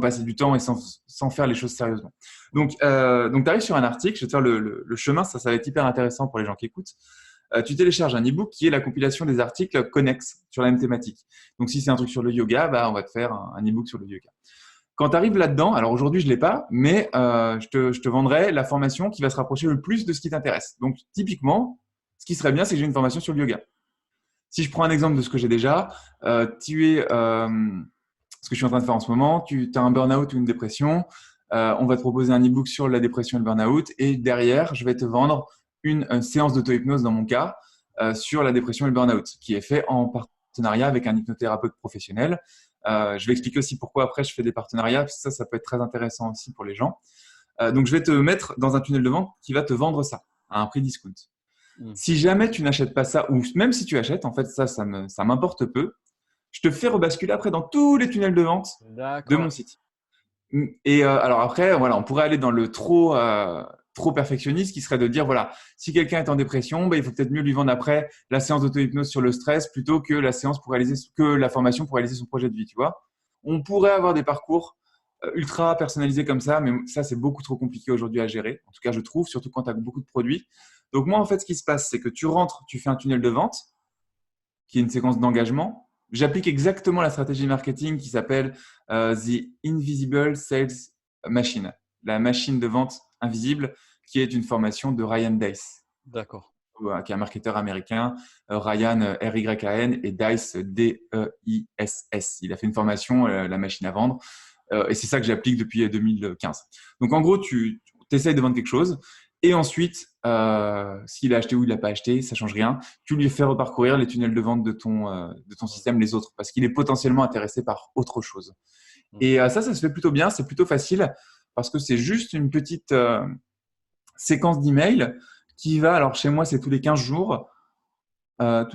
passer du temps et sans faire les choses sérieusement. Donc tu arrives sur un article, je vais te faire le chemin, ça va être hyper intéressant pour les gens qui écoutent. Tu télécharges un e-book qui est la compilation des articles connexes sur la même thématique. Donc, si c'est un truc sur le yoga, bah, on va te faire un e-book sur le yoga. Quand tu arrives là-dedans, alors aujourd'hui, je ne l'ai pas, mais je te vendrai la formation qui va se rapprocher le plus de ce qui t'intéresse. Donc, typiquement, ce qui serait bien, c'est que j'ai une formation sur le yoga. Si je prends un exemple de ce que j'ai déjà, ce que je suis en train de faire en ce moment, tu as un burn-out ou une dépression, on va te proposer un e-book sur la dépression et le burn-out, et derrière, je vais te vendre une séance d'auto-hypnose dans mon cas sur la dépression et le burn-out, qui est fait en partenariat avec un hypnothérapeute professionnel. Je vais expliquer aussi pourquoi après je fais des partenariats, parce que ça peut être très intéressant aussi pour les gens. Donc, je vais te mettre dans un tunnel de vente qui va te vendre ça à un prix discount. Si jamais tu n'achètes pas ça, ou même si tu achètes, en fait, ça m'importe peu. Je te fais rebasculer après dans tous les tunnels de vente de mon D'accord. site. Et alors après, voilà, on pourrait aller dans le trop perfectionniste qui serait de dire, voilà, si quelqu'un est en dépression, bah, il faut peut-être mieux lui vendre après la séance d'auto-hypnose sur le stress plutôt que la séance que la formation pour réaliser son projet de vie, tu vois. On pourrait avoir des parcours ultra personnalisés comme ça, mais ça, c'est beaucoup trop compliqué aujourd'hui à gérer. En tout cas, je trouve, surtout quand tu as beaucoup de produits. Donc moi, en fait, ce qui se passe, c'est que tu rentres, tu fais un tunnel de vente qui est une séquence d'engagement. J'applique exactement la stratégie marketing qui s'appelle The Invisible Sales Machine, la machine de vente invisible, qui est une formation de Ryan Deiss, D'accord. qui est un marketeur américain. Ryan, R-Y-A-N, et Deiss, D-E-I-S-S. Il a fait une formation, la machine à vendre, et c'est ça que j'applique depuis 2015. Donc en gros, tu essayes de vendre quelque chose, et ensuite, s'il a acheté ou il n'a pas acheté, ça change rien. Tu lui fais reparcourir les tunnels de vente de ton système, les autres, parce qu'il est potentiellement intéressé par autre chose. Et ça se fait plutôt bien, c'est plutôt facile, parce que c'est juste une petite séquence d'emails qui va, alors chez moi, c'est tous les 15 jours, toutes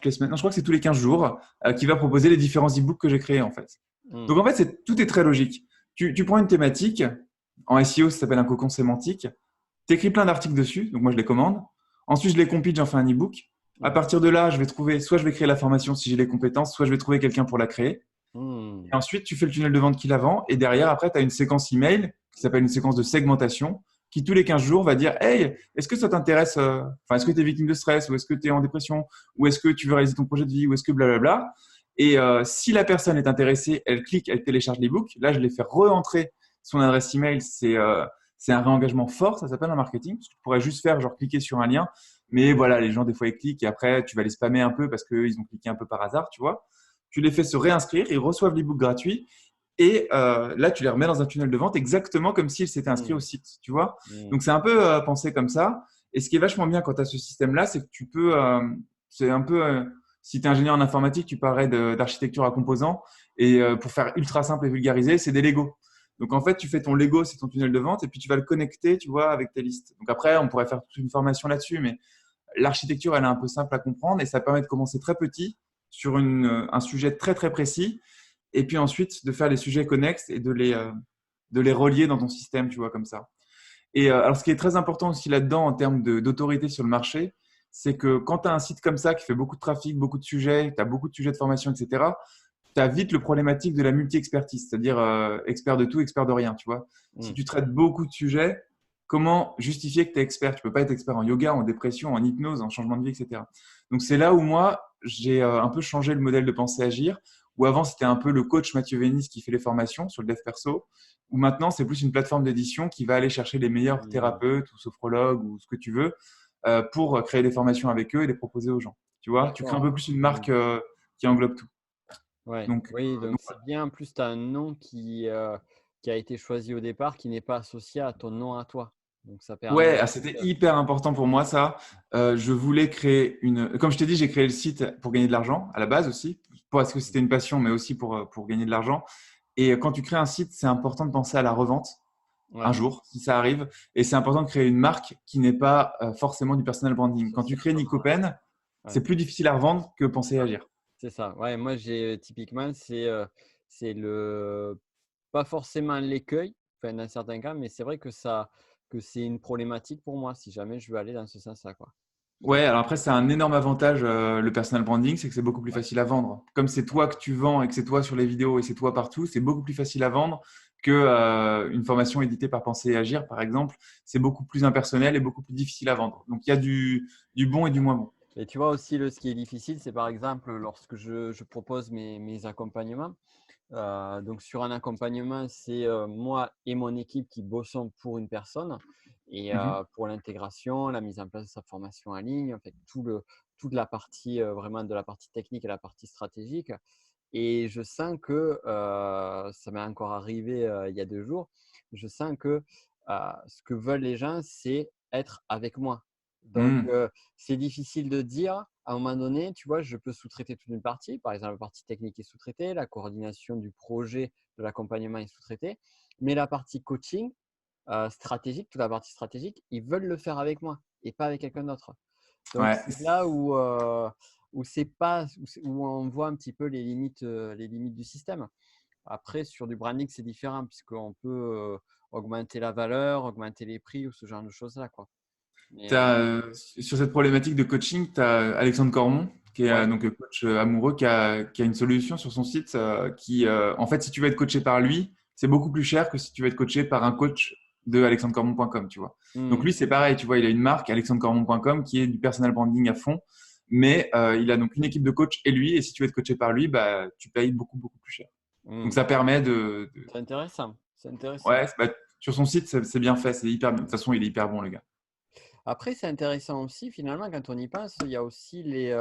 les semaines, non, je crois que c'est tous les 15 jours, qui va proposer les différents e-books que j'ai créés, en fait. Donc, en fait, tout est très logique. Tu prends une thématique, en SEO, ça s'appelle un cocon sémantique. Tu écris plein d'articles dessus, donc moi je les commande. Ensuite, je les compile, j'en fais un e-book. À Mhm. partir de là, soit je vais créer la formation si j'ai les compétences, soit je vais trouver quelqu'un pour la créer. Et Hmm. ensuite, tu fais le tunnel de vente qui la vend. Et derrière, après, tu as une séquence email qui s'appelle une séquence de segmentation qui, tous les 15 jours, va dire, hey, est-ce que ça t'intéresse enfin, est-ce que tu es victime de stress ou est-ce que tu es en dépression ou est-ce que tu veux réaliser ton projet de vie ou est-ce que blablabla. Et si la personne est intéressée, elle clique, elle télécharge l'ebook. Là, je l'ai fait re-entrer son adresse email. C'est un réengagement fort, ça s'appelle un marketing. Parce que tu pourrais juste faire, genre, cliquer sur un lien. Mais voilà, les gens, des fois, ils cliquent et après, tu vas les spammer un peu parce qu'ils ont cliqué un peu par hasard, tu vois. Tu les fais se réinscrire, ils reçoivent l'ebook gratuit et là, tu les remets dans un tunnel de vente exactement comme s'ils s'étaient inscrits au Hmm. site, tu vois. Hmm. Donc, c'est un peu pensé comme ça. Et ce qui est vachement bien quand tu as ce système-là, c'est que tu peux, c'est un peu, si tu es ingénieur en informatique, tu parlerais d'architecture à composants. Et pour faire ultra simple et vulgarisé, c'est des Lego. Donc, en fait, tu fais ton Lego, c'est ton tunnel de vente, et puis tu vas le connecter, tu vois, avec tes listes. Donc, après, on pourrait faire toute une formation là-dessus, mais l'architecture, elle est un peu simple à comprendre et ça permet de commencer très petit sur un sujet très, très précis et puis ensuite de faire les sujets connexes et de les relier dans ton système, tu vois, comme ça. Et alors, ce qui est très important aussi là-dedans en termes d'autorité sur le marché, c'est que quand tu as un site comme ça qui fait beaucoup de trafic, beaucoup de sujets, tu as beaucoup de sujets de formation, etc., tu as vite le problématique de la multi-expertise, c'est-à-dire expert de tout, expert de rien, tu vois. Si Hmm. tu traites beaucoup de sujets, comment justifier que tu es expert? Tu peux pas être expert en yoga, en dépression, en hypnose, en changement de vie, etc. Donc, c'est là où moi, j'ai un peu changé le modèle de pensée agir, où avant, c'était un peu le coach Mathieu Vénis qui fait les formations sur le dev perso, où maintenant, c'est plus une plateforme d'édition qui va aller chercher les meilleurs Hmm. thérapeutes ou sophrologues ou ce que tu veux pour créer des formations avec eux et les proposer aux gens. Tu vois, tu crées un D'accord. peu plus une Hmm. marque qui englobe tout. Ouais. Donc, Oui, donc donc c'est bien. En plus, tu as un nom qui a été choisi au départ, qui n'est pas associé à ton nom à toi. Donc, ça permet ouais, aussi c'était de… hyper important pour moi ça. Je voulais créer une. Comme je t'ai dit, j'ai créé le site pour gagner de l'argent à la base aussi, parce que c'était une passion, mais aussi pour gagner de l'argent. Et quand tu crées un site, c'est important de penser à la revente un Ouais, jour, si ça arrive. Et c'est important de créer une marque qui n'est pas forcément du personal branding. ça Quand tu c'est crées sûr. Nicopen, Ouais, c'est plus difficile à revendre que penser à agir. c'est ça. Ouais, moi, j'ai typiquement, c'est le pas forcément l'écueil, enfin, dans certains cas, mais c'est vrai que c'est une problématique pour moi si jamais je veux aller dans ce sens-là, quoi. Donc, Ouais, alors après, c'est un énorme avantage, le personal branding, c'est que c'est beaucoup plus ouais, facile à vendre. Comme c'est toi que tu vends et que c'est toi sur les vidéos et c'est toi partout, c'est beaucoup plus facile à vendre que une formation éditée par Penser et Agir, par exemple. C'est beaucoup plus impersonnel et beaucoup plus difficile à vendre. Donc, il y a du bon et du moins bon. et tu vois aussi, ce qui est difficile, c'est par exemple lorsque je propose mes accompagnements. Donc, sur un accompagnement, c'est moi et mon équipe qui bossons pour une personne et Mhm. pour l'intégration, la mise en place de sa formation en ligne, en fait, toute la partie vraiment de la partie technique et la partie stratégique. Et je sens que ça m'est encore arrivé il y a 2 jours. Je sens que ce que veulent les gens, c'est être avec moi. Donc, Mhm. c'est difficile de dire à un moment donné, tu vois, je peux sous-traiter toute une partie. Par exemple, la partie technique est sous-traitée, la coordination du projet de l'accompagnement est sous-traitée. Mais la partie coaching stratégique, toute la partie stratégique, ils veulent le faire avec moi et pas avec quelqu'un d'autre. Donc, Ouais. c'est là où c'est pas, où on voit un petit peu les limites du système. Après, sur du branding, c'est différent puisqu'on peut augmenter la valeur, augmenter les prix ou ce genre de choses-là, quoi. Mais Sur cette problématique de coaching, tu as Alexandre Cormon, qui est ouais, donc coach amoureux, qui a une solution sur son site en fait, si tu veux être coaché par lui, c'est beaucoup plus cher que si tu veux être coaché par un coach de alexandrecormon.com, tu vois. Donc hmm, lui, c'est pareil, tu vois, il a une marque, alexandrecormon.com, qui est du personal branding à fond, mais il a donc une équipe de coachs et lui, et si tu veux être coaché par lui, bah, tu payes beaucoup, beaucoup plus cher. Donc hmm. ça permet C'est intéressant. C'est intéressant. Ouais, sur son site, c'est bien fait, c'est hyper bien. De toute façon, il est hyper bon, le gars. Après, c'est intéressant aussi, finalement, quand on y pense, il y a aussi les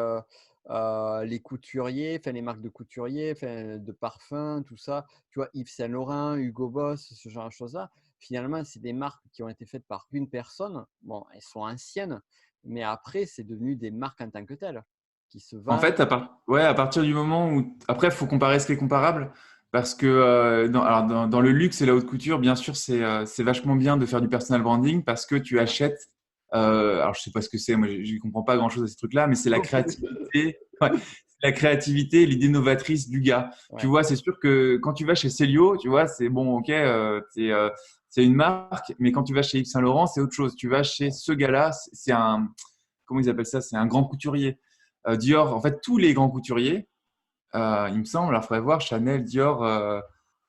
couturiers, enfin les marques de couturiers, enfin, de parfums, tout ça. Tu vois, Yves Saint Laurent, Hugo Boss, ce genre de choses-là. Finalement, c'est des marques qui ont été faites par une personne. Bon, elles sont anciennes, mais après, c'est devenu des marques en tant que telles, qui se En vendent. fait, ouais, à partir du moment où… Après, il faut comparer ce qui est comparable. Parce que dans le luxe et la haute couture, bien sûr, c'est vachement bien de faire du personal branding parce que tu achètes. Alors, je sais pas ce que c'est, moi, je ne comprends pas grand-chose à ces trucs-là, mais c'est la Non plus. créativité. Ouais, c'est la créativité, l'idée novatrice du gars. Tu Ouais. vois, c'est sûr que quand tu vas chez Célio, tu vois, c'est bon, ok, c'est une marque, mais quand tu vas chez Yves Saint Laurent, c'est autre chose. Tu vas chez ce gars-là, c'est un, comment ils appellent ça? C'est un grand couturier. Dior, en fait, tous les grands couturiers, il me semble, alors il faudrait voir Chanel, Dior,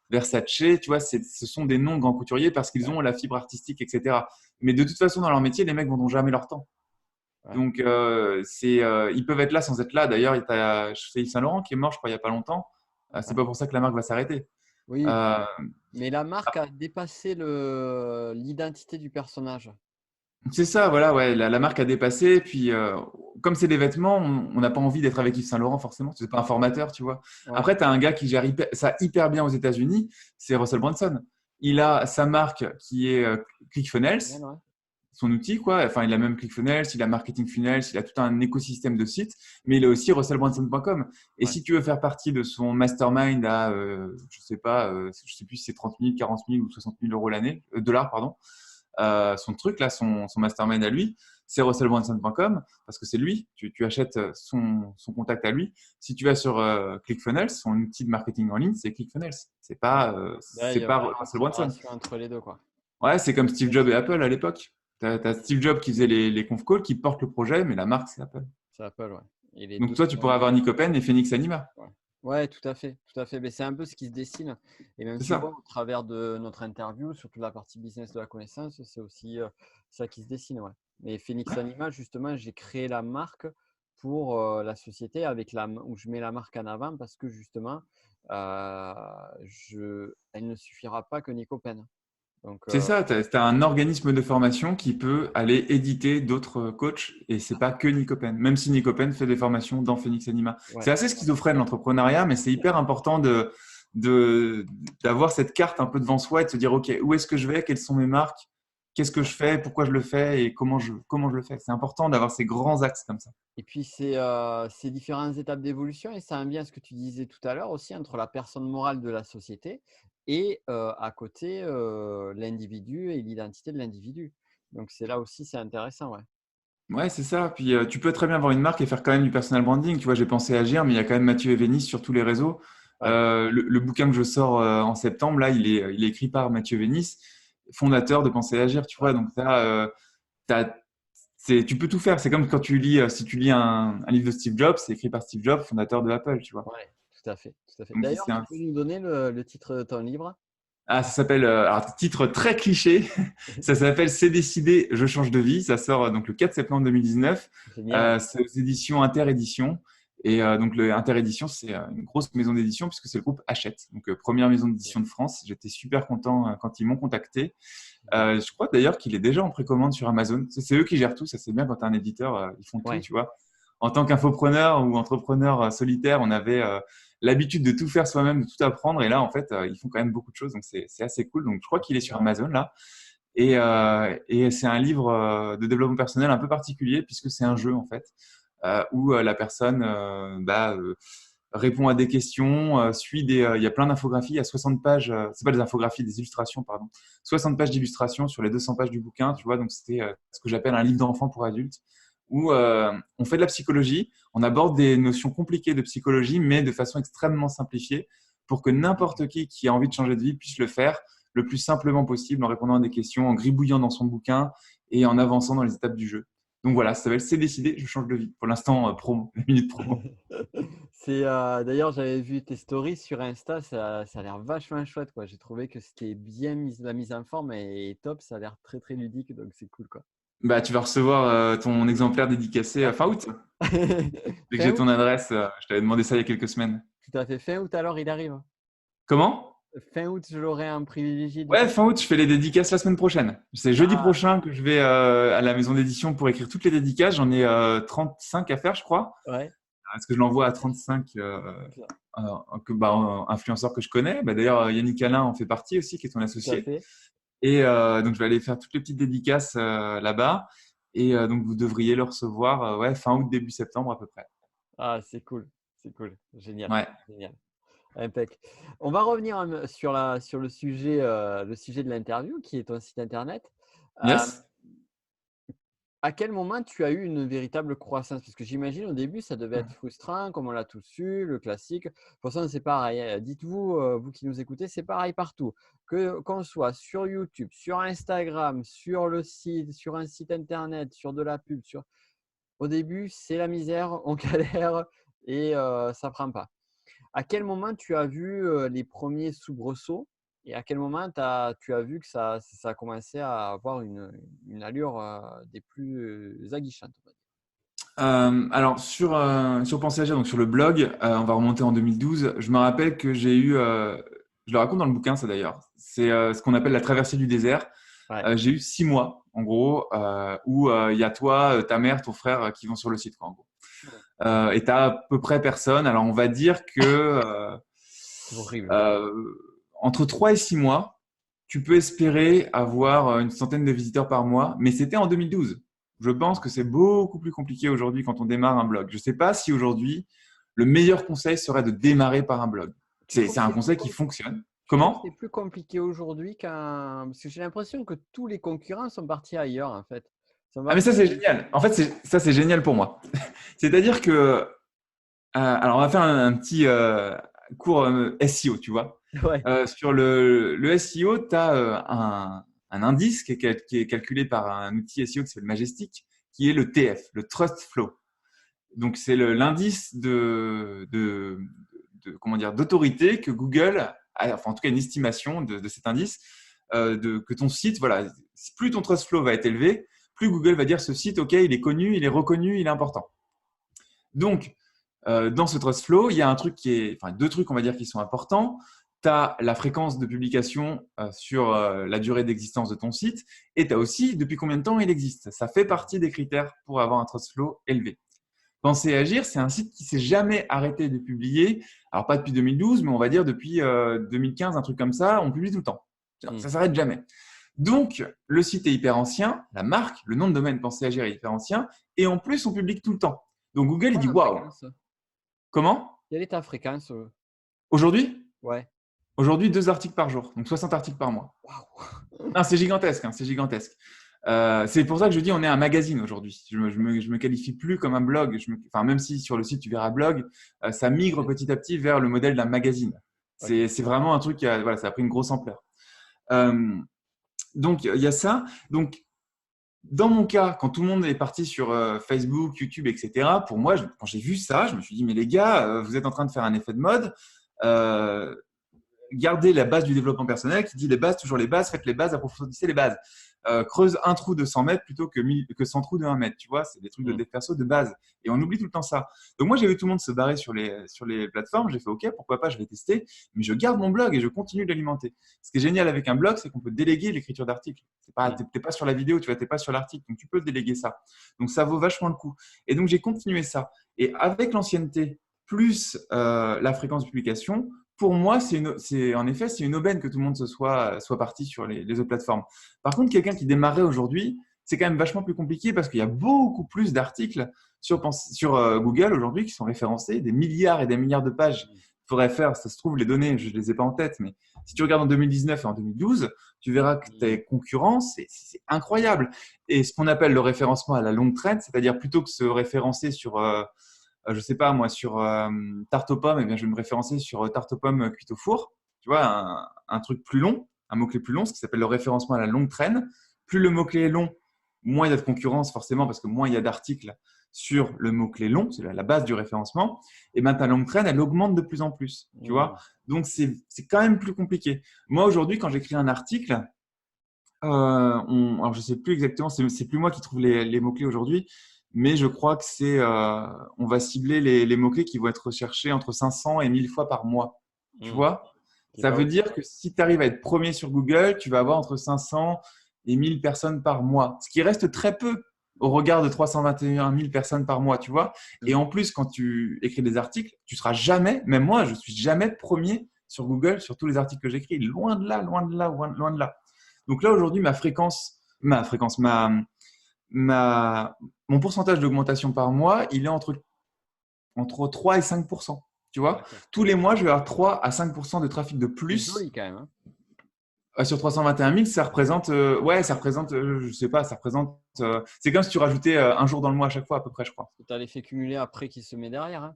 Versace, tu vois, ce sont des noms de grands couturiers parce qu'ils Ouais, ont la fibre artistique, etc. Mais de toute façon, dans leur métier, les mecs vendront jamais leur temps. ouais. Donc, ils peuvent être là sans être là. D'ailleurs, c'est Yves Saint Laurent qui est mort, je crois, il n'y a pas longtemps. C'est Ouais. pas pour ça que la marque va s'arrêter. Oui, Euh, mais la marque a dépassé l'identité du personnage. c'est ça, voilà, ouais, la marque a dépassé. Puis, comme c'est des vêtements, on n'a pas envie d'être avec Yves Saint Laurent forcément. C'est pas un formateur, tu vois. Ouais, Après, tu as un gars qui gère ça hyper bien aux États-Unis, c'est Russell Brunson. Il a sa marque qui est ClickFunnels, ouais, ouais. son outil, quoi. Enfin, il a même ClickFunnels, il a Marketing Funnels, il a tout un écosystème de sites, mais il a aussi russellbrunson.com. Et Ouais. si tu veux faire partie de son mastermind à, je sais pas, je sais plus si c'est 30 000, 40 000 ou 60 000 euros l'année, dollars, pardon, son truc, là, son mastermind à lui, c'est russellbrunson.com parce que c'est lui, tu achètes son contact à lui. Si tu vas sur ClickFunnels, son outil de marketing en ligne, c'est ClickFunnels. Là, il C'est y a pas vraiment une Russell Brunson. séparation entre les deux, quoi. Ouais, c'est comme Steve Jobs et Apple à l'époque. T'as Steve Jobs qui faisait les conf calls, qui porte le projet, mais la marque, c'est Apple. C'est Apple, ouais. Et les Donc deux toi, tu sont. pourrais avoir Nick Open et Phoenix Anima. Ouais. Ouais, tout à fait, tout à fait. Mais c'est un peu ce qui se dessine. Et même C'est tu vois, ça. au travers de notre interview, surtout la partie business de la connaissance, c'est aussi ça qui se dessine, ouais. Mais Phoenix Anima, justement, j'ai créé la marque pour la société où je mets la marque en avant parce que justement, elle ne suffira pas que Nick Open. Donc, C'est ça, tu as un organisme de formation qui peut aller éditer d'autres coachs et c'est pas que Nick Open, même si Nick Open fait des formations dans Phoenix Anima. ouais, C'est assez schizophrène l'entrepreneuriat, mais c'est hyper important de, d'avoir cette carte un peu devant soi et de se dire, OK, où est-ce que je vais? Quelles sont mes marques? Qu'est-ce que je fais? Pourquoi je le fais? Et comment je le fais? C'est important d'avoir ces grands axes comme ça. et puis, c'est différentes étapes d'évolution et ça en vient à ce que tu disais tout à l'heure aussi entre la personne morale de la société et à côté, l'individu et l'identité de l'individu. Donc, c'est là aussi, c'est intéressant, ouais. Ouais, c'est ça. Puis tu peux très bien avoir une marque et faire quand même du personal branding. Tu vois, j'ai pensé agir, mais il y a quand même Mathieu Evenice sur tous les réseaux. Ouais, Le bouquin que je sors en septembre, là, il est écrit par Mathieu Evenice, fondateur de Penser Agir. Tu ouais, vois, donc tu peux tout faire. C'est comme quand si tu lis un livre de Steve Jobs, c'est écrit par Steve Jobs, fondateur de Apple. Tu vois. ouais, tout à fait, tout à fait. Donc D'ailleurs, tu peux nous donner le titre de ton livre? ah, ça s'appelle, alors titre très cliché, ça s'appelle C'est décidé, je change de vie. Ça sort donc le 4 septembre 2019. Génial. C'est aux éditions Interédition. Et donc, le Interédition, c'est une grosse maison d'édition puisque c'est le groupe Hachette, donc première maison d'édition de France. J'étais super content quand ils m'ont contacté. Génial. Je crois d'ailleurs qu'il est déjà en précommande sur Amazon. C'est eux qui gèrent tout. Ça, c'est bien quand tu es un éditeur, ils font tout, Ouais, tu vois. En tant qu'infopreneur ou entrepreneur solitaire, on avait l'habitude de tout faire soi-même, de tout apprendre. Et là, en fait, ils font quand même beaucoup de choses. Donc, c'est assez cool. Donc, je crois qu'il est sur Amazon là. Et c'est un livre de développement personnel un peu particulier puisque c'est un jeu, en fait, où la personne répond à des questions, il y a plein d'infographies, il y a 60 pages, c'est pas des infographies, des illustrations, pardon, 60 pages d'illustrations sur les 200 pages du bouquin, tu vois, donc c'était ce que j'appelle un livre d'enfant pour adultes, où on fait de la psychologie, on aborde des notions compliquées de psychologie, mais de façon extrêmement simplifiée, pour que n'importe qui a envie de changer de vie puisse le faire le plus simplement possible en répondant à des questions, en gribouillant dans son bouquin et en avançant dans les étapes du jeu. Donc voilà, ça s'appelle C'est décidé, je change de vie. Pour l'instant, promo, la minute promo. D'ailleurs, j'avais vu tes stories sur Insta, ça a l'air vachement chouette, quoi. J'ai trouvé que c'était bien la mise en forme est top, ça a l'air très très ludique, donc c'est cool, quoi. Bah, tu vas recevoir ton exemplaire dédicacé Ouais. fin août. Dès que Fin j'ai août, ton adresse, je t'avais demandé ça il y a quelques semaines. tout à fait. Fin août, alors il arrive. Comment? Fin août, je l'aurai en privilégié, du Ouais, coup. fin août, je fais les dédicaces la semaine prochaine. C'est jeudi Ah, prochain que je vais à la maison d'édition pour écrire toutes les dédicaces. J'en ai 35 à faire, je crois. ouais, Est-ce que je l'envoie à 35 influenceurs que je connais? Bah, d'ailleurs, Yannick Alain en fait partie aussi, qui est ton tout à associé. fait. Et donc, je vais aller faire toutes les petites dédicaces là-bas. Et donc, vous devriez le recevoir ouais, fin août, début septembre à peu près. Ah, c'est cool, c'est cool. Génial, Ouais. génial. Impec. On va revenir sur le sujet de l'interview, qui est ton site internet. Euh, Yes? À quel moment tu as eu une véritable croissance? Parce que j'imagine au début, ça devait être frustrant, comme on l'a tous eu, le classique. De toute façon, c'est pareil, hein. Dites-vous, vous qui nous écoutez, c'est pareil partout. Qu'on soit sur YouTube, sur Instagram, sur le site, sur un site internet, sur de la pub, au début, c'est la misère, on galère et ça prend pas. À quel moment tu as vu, les premiers soubresauts et à quel moment tu as vu que ça commençait à avoir une allure, des plus aguichantes, on va dire? Alors sur Pensée Agir, donc sur le blog, on va remonter en 2012. Je me rappelle que j'ai eu, je le raconte dans le bouquin ça d'ailleurs, c'est ce qu'on appelle la traversée du désert. Ouais. J'ai eu 6 mois en gros où il y a toi, ta mère, ton frère qui vont sur le site quoi, en gros. Ouais. Et tu as à peu près personne. Alors on va dire que C'est horrible. euh, entre 3 et 6 mois, tu peux espérer avoir une centaine de visiteurs par mois, mais c'était en 2012. Je pense que c'est beaucoup plus compliqué aujourd'hui quand on démarre un blog. Je ne sais pas si aujourd'hui, le meilleur conseil serait de démarrer par un blog. Tu trouves C'est que un c'est plus conseil qui com fonctionne. tu trouves que c'est Comment? plus compliqué aujourd'hui qu'un parce que j'ai l'impression que tous les concurrents sont partis ailleurs, en fait. Sont Ah mais ça partis c'est génial. En fait, ça c'est génial pour moi. C'est-à-dire que, alors on va faire un petit cours SEO, tu vois. ouais. Sur le SEO, tu as un indice qui est calculé par un outil SEO qui s'appelle Majestic, qui est le TF, le Trust Flow. Donc, c'est l'indice comment dire, d'autorité que Google a, enfin, en tout cas, une estimation de cet indice, que ton site, voilà, plus ton Trust Flow va être élevé, plus Google va dire ce site, OK, il est connu, il est reconnu, il est important. Donc, dans ce Trust Flow, il y a enfin, deux trucs, on va dire, qui sont importants. Tu as la fréquence de publication sur la durée d'existence de ton site et tu as aussi depuis combien de temps il existe. Ça fait partie des critères pour avoir un Trust Flow élevé. Penser et Agir, c'est un site qui s'est jamais arrêté de publier. Alors, pas depuis 2012, mais on va dire depuis 2015, un truc comme ça. On publie tout le temps. Ça s'arrête jamais. Donc, le site est hyper ancien, la marque, le nom de domaine Penser et Agir est hyper ancien, et en plus, on publie tout le temps. Donc, Google, il Quoi dit la waouh. fréquence? Comment? Quelle est ta fréquence? Aujourd'hui? Ouais. Aujourd'hui, 2 articles par jour, donc 60 articles par mois. Waouh! Ah, c'est gigantesque, hein, c'est gigantesque. C'est pour ça que je dis on est un magazine aujourd'hui. Je me qualifie plus comme un blog. Enfin, même si sur le site tu verras blog, ça migre petit à petit vers le modèle d'un magazine. OK. C'est vraiment un truc voilà, ça a pris une grosse ampleur. Donc il y a ça. Donc dans mon cas, quand tout le monde est parti sur Facebook, YouTube, etc., pour moi, quand j'ai vu ça, je me suis dit mais les gars, vous êtes en train de faire un effet de mode. Gardez la base du développement personnel qui dit les bases, toujours les bases, faites les bases, approfondissez les bases. Creuse un trou de 100 mètres plutôt que 100 trous de 1 mètre. Tu vois, c'est des trucs de dev perso de base. Et on oublie tout le temps ça. Donc, moi, j'ai vu tout le monde se barrer sur les plateformes. J'ai fait OK, pourquoi pas, je vais tester. Mais je garde mon blog et je continue de l'alimenter. Ce qui est génial avec un blog, c'est qu'on peut déléguer l'écriture d'articles. Tu n'es pas sur la vidéo, tu n'es pas sur l'article. Donc, tu peux déléguer ça. Donc, ça vaut vachement le coup. Et donc, j'ai continué ça. Et avec l'ancienneté, plus la fréquence de publication, pour moi, en effet, c'est une aubaine que tout le monde soit parti sur les autres plateformes. Par contre, quelqu'un qui démarrait aujourd'hui, c'est quand même vachement plus compliqué parce qu'il y a beaucoup plus d'articles sur Google aujourd'hui qui sont référencés, des milliards et des milliards de pages. Il faudrait faire, ça se trouve, les données, je ne les ai pas en tête, mais si tu regardes en 2019 et en 2012, tu verras que tes concurrents, c'est incroyable. Et ce qu'on appelle le référencement à la longue traîne, c'est-à-dire plutôt que se référencer sur je sais pas moi, sur tarte aux pommes, eh bien, je vais me référencer sur tarte aux pommes cuite au four. Tu vois, un truc plus long, un mot-clé plus long, ce qui s'appelle le référencement à la longue traîne. Plus le mot-clé est long, moins il y a de concurrence forcément, parce que moins il y a d'articles sur le mot-clé long, c'est la base du référencement. Et bien ta longue traîne, elle augmente de plus en plus. Tu vois, donc c'est quand même plus compliqué. Moi aujourd'hui, quand j'écris un article, alors je sais plus exactement, c'est plus moi qui trouve les mots-clés aujourd'hui, mais je crois que on va cibler les mots-clés qui vont être recherchés entre 500 et 1000 fois par mois. Tu vois? C'est Ça pas veut ouf. dire que si tu arrives à être premier sur Google, tu vas avoir entre 500 et 1000 personnes par mois, ce qui reste très peu au regard de 321 000 personnes par mois, tu vois? Et en plus, quand tu écris des articles, tu seras jamais, même moi, je suis jamais premier sur Google sur tous les articles que j'écris. Loin de là, loin de là, loin de là. Donc là, aujourd'hui, mon pourcentage d'augmentation par mois, il est entre 3 et 5%. Tu vois, D'accord. tous les mois, je vais avoir 3 à 5% de trafic de C'est plus. joli quand même, hein? Sur 321 000, ça représente, je sais pas, ça représente, c'est comme si tu rajoutais un jour dans le mois à chaque fois, à peu près, je crois. Tu as l'effet cumulé après qui se met derrière, hein?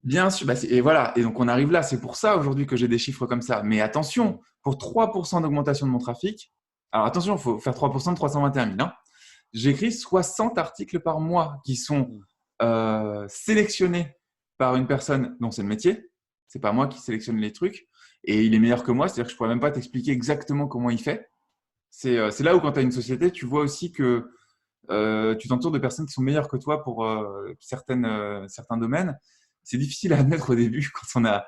Bien sûr, et voilà, et donc on arrive là, c'est pour ça aujourd'hui que j'ai des chiffres comme ça. Mais attention, pour 3% d'augmentation de mon trafic, alors attention, il faut faire 3% de 321 000, hein. j'écris 60 articles par mois qui sont sélectionnés par une personne dont c'est le métier. C'est pas moi qui sélectionne les trucs. Et il est meilleur que moi, c'est-à-dire que je pourrais même pas t'expliquer exactement comment il fait. C'est là où quand tu as une société, tu vois aussi que tu t'entoures de personnes qui sont meilleures que toi pour certains domaines. C'est difficile à admettre au début quand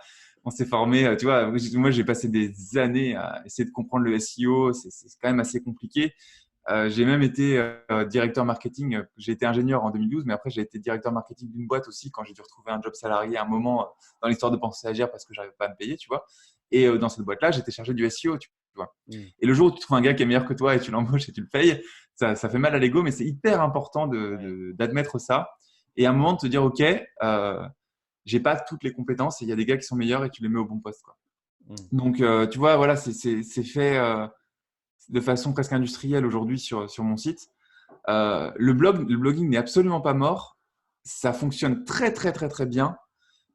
on s'est formé. Tu vois, moi, j'ai passé des années à essayer de comprendre le SEO. C'est quand même assez compliqué. J'ai même été directeur marketing. J'ai été ingénieur en 2012, mais après, j'ai été directeur marketing d'une boîte aussi quand j'ai dû retrouver un job salarié à un moment dans l'histoire de Pensée Agir parce que j'arrivais pas à me payer, tu vois. Et dans cette boîte-là, j'étais chargé du SEO, tu vois. Et le jour où tu trouves un gars qui est meilleur que toi et tu l'embauches et tu le payes, ça fait mal à l'ego, mais c'est hyper important d'admettre ça. Et à un moment, de te dire, OK, j'ai pas toutes les compétences et il y a des gars qui sont meilleurs et tu les mets au bon poste, quoi. Donc, tu vois, voilà, c'est fait de façon presque industrielle aujourd'hui sur mon site. Le blogging n'est absolument pas mort. Ça fonctionne très, très, très, très bien,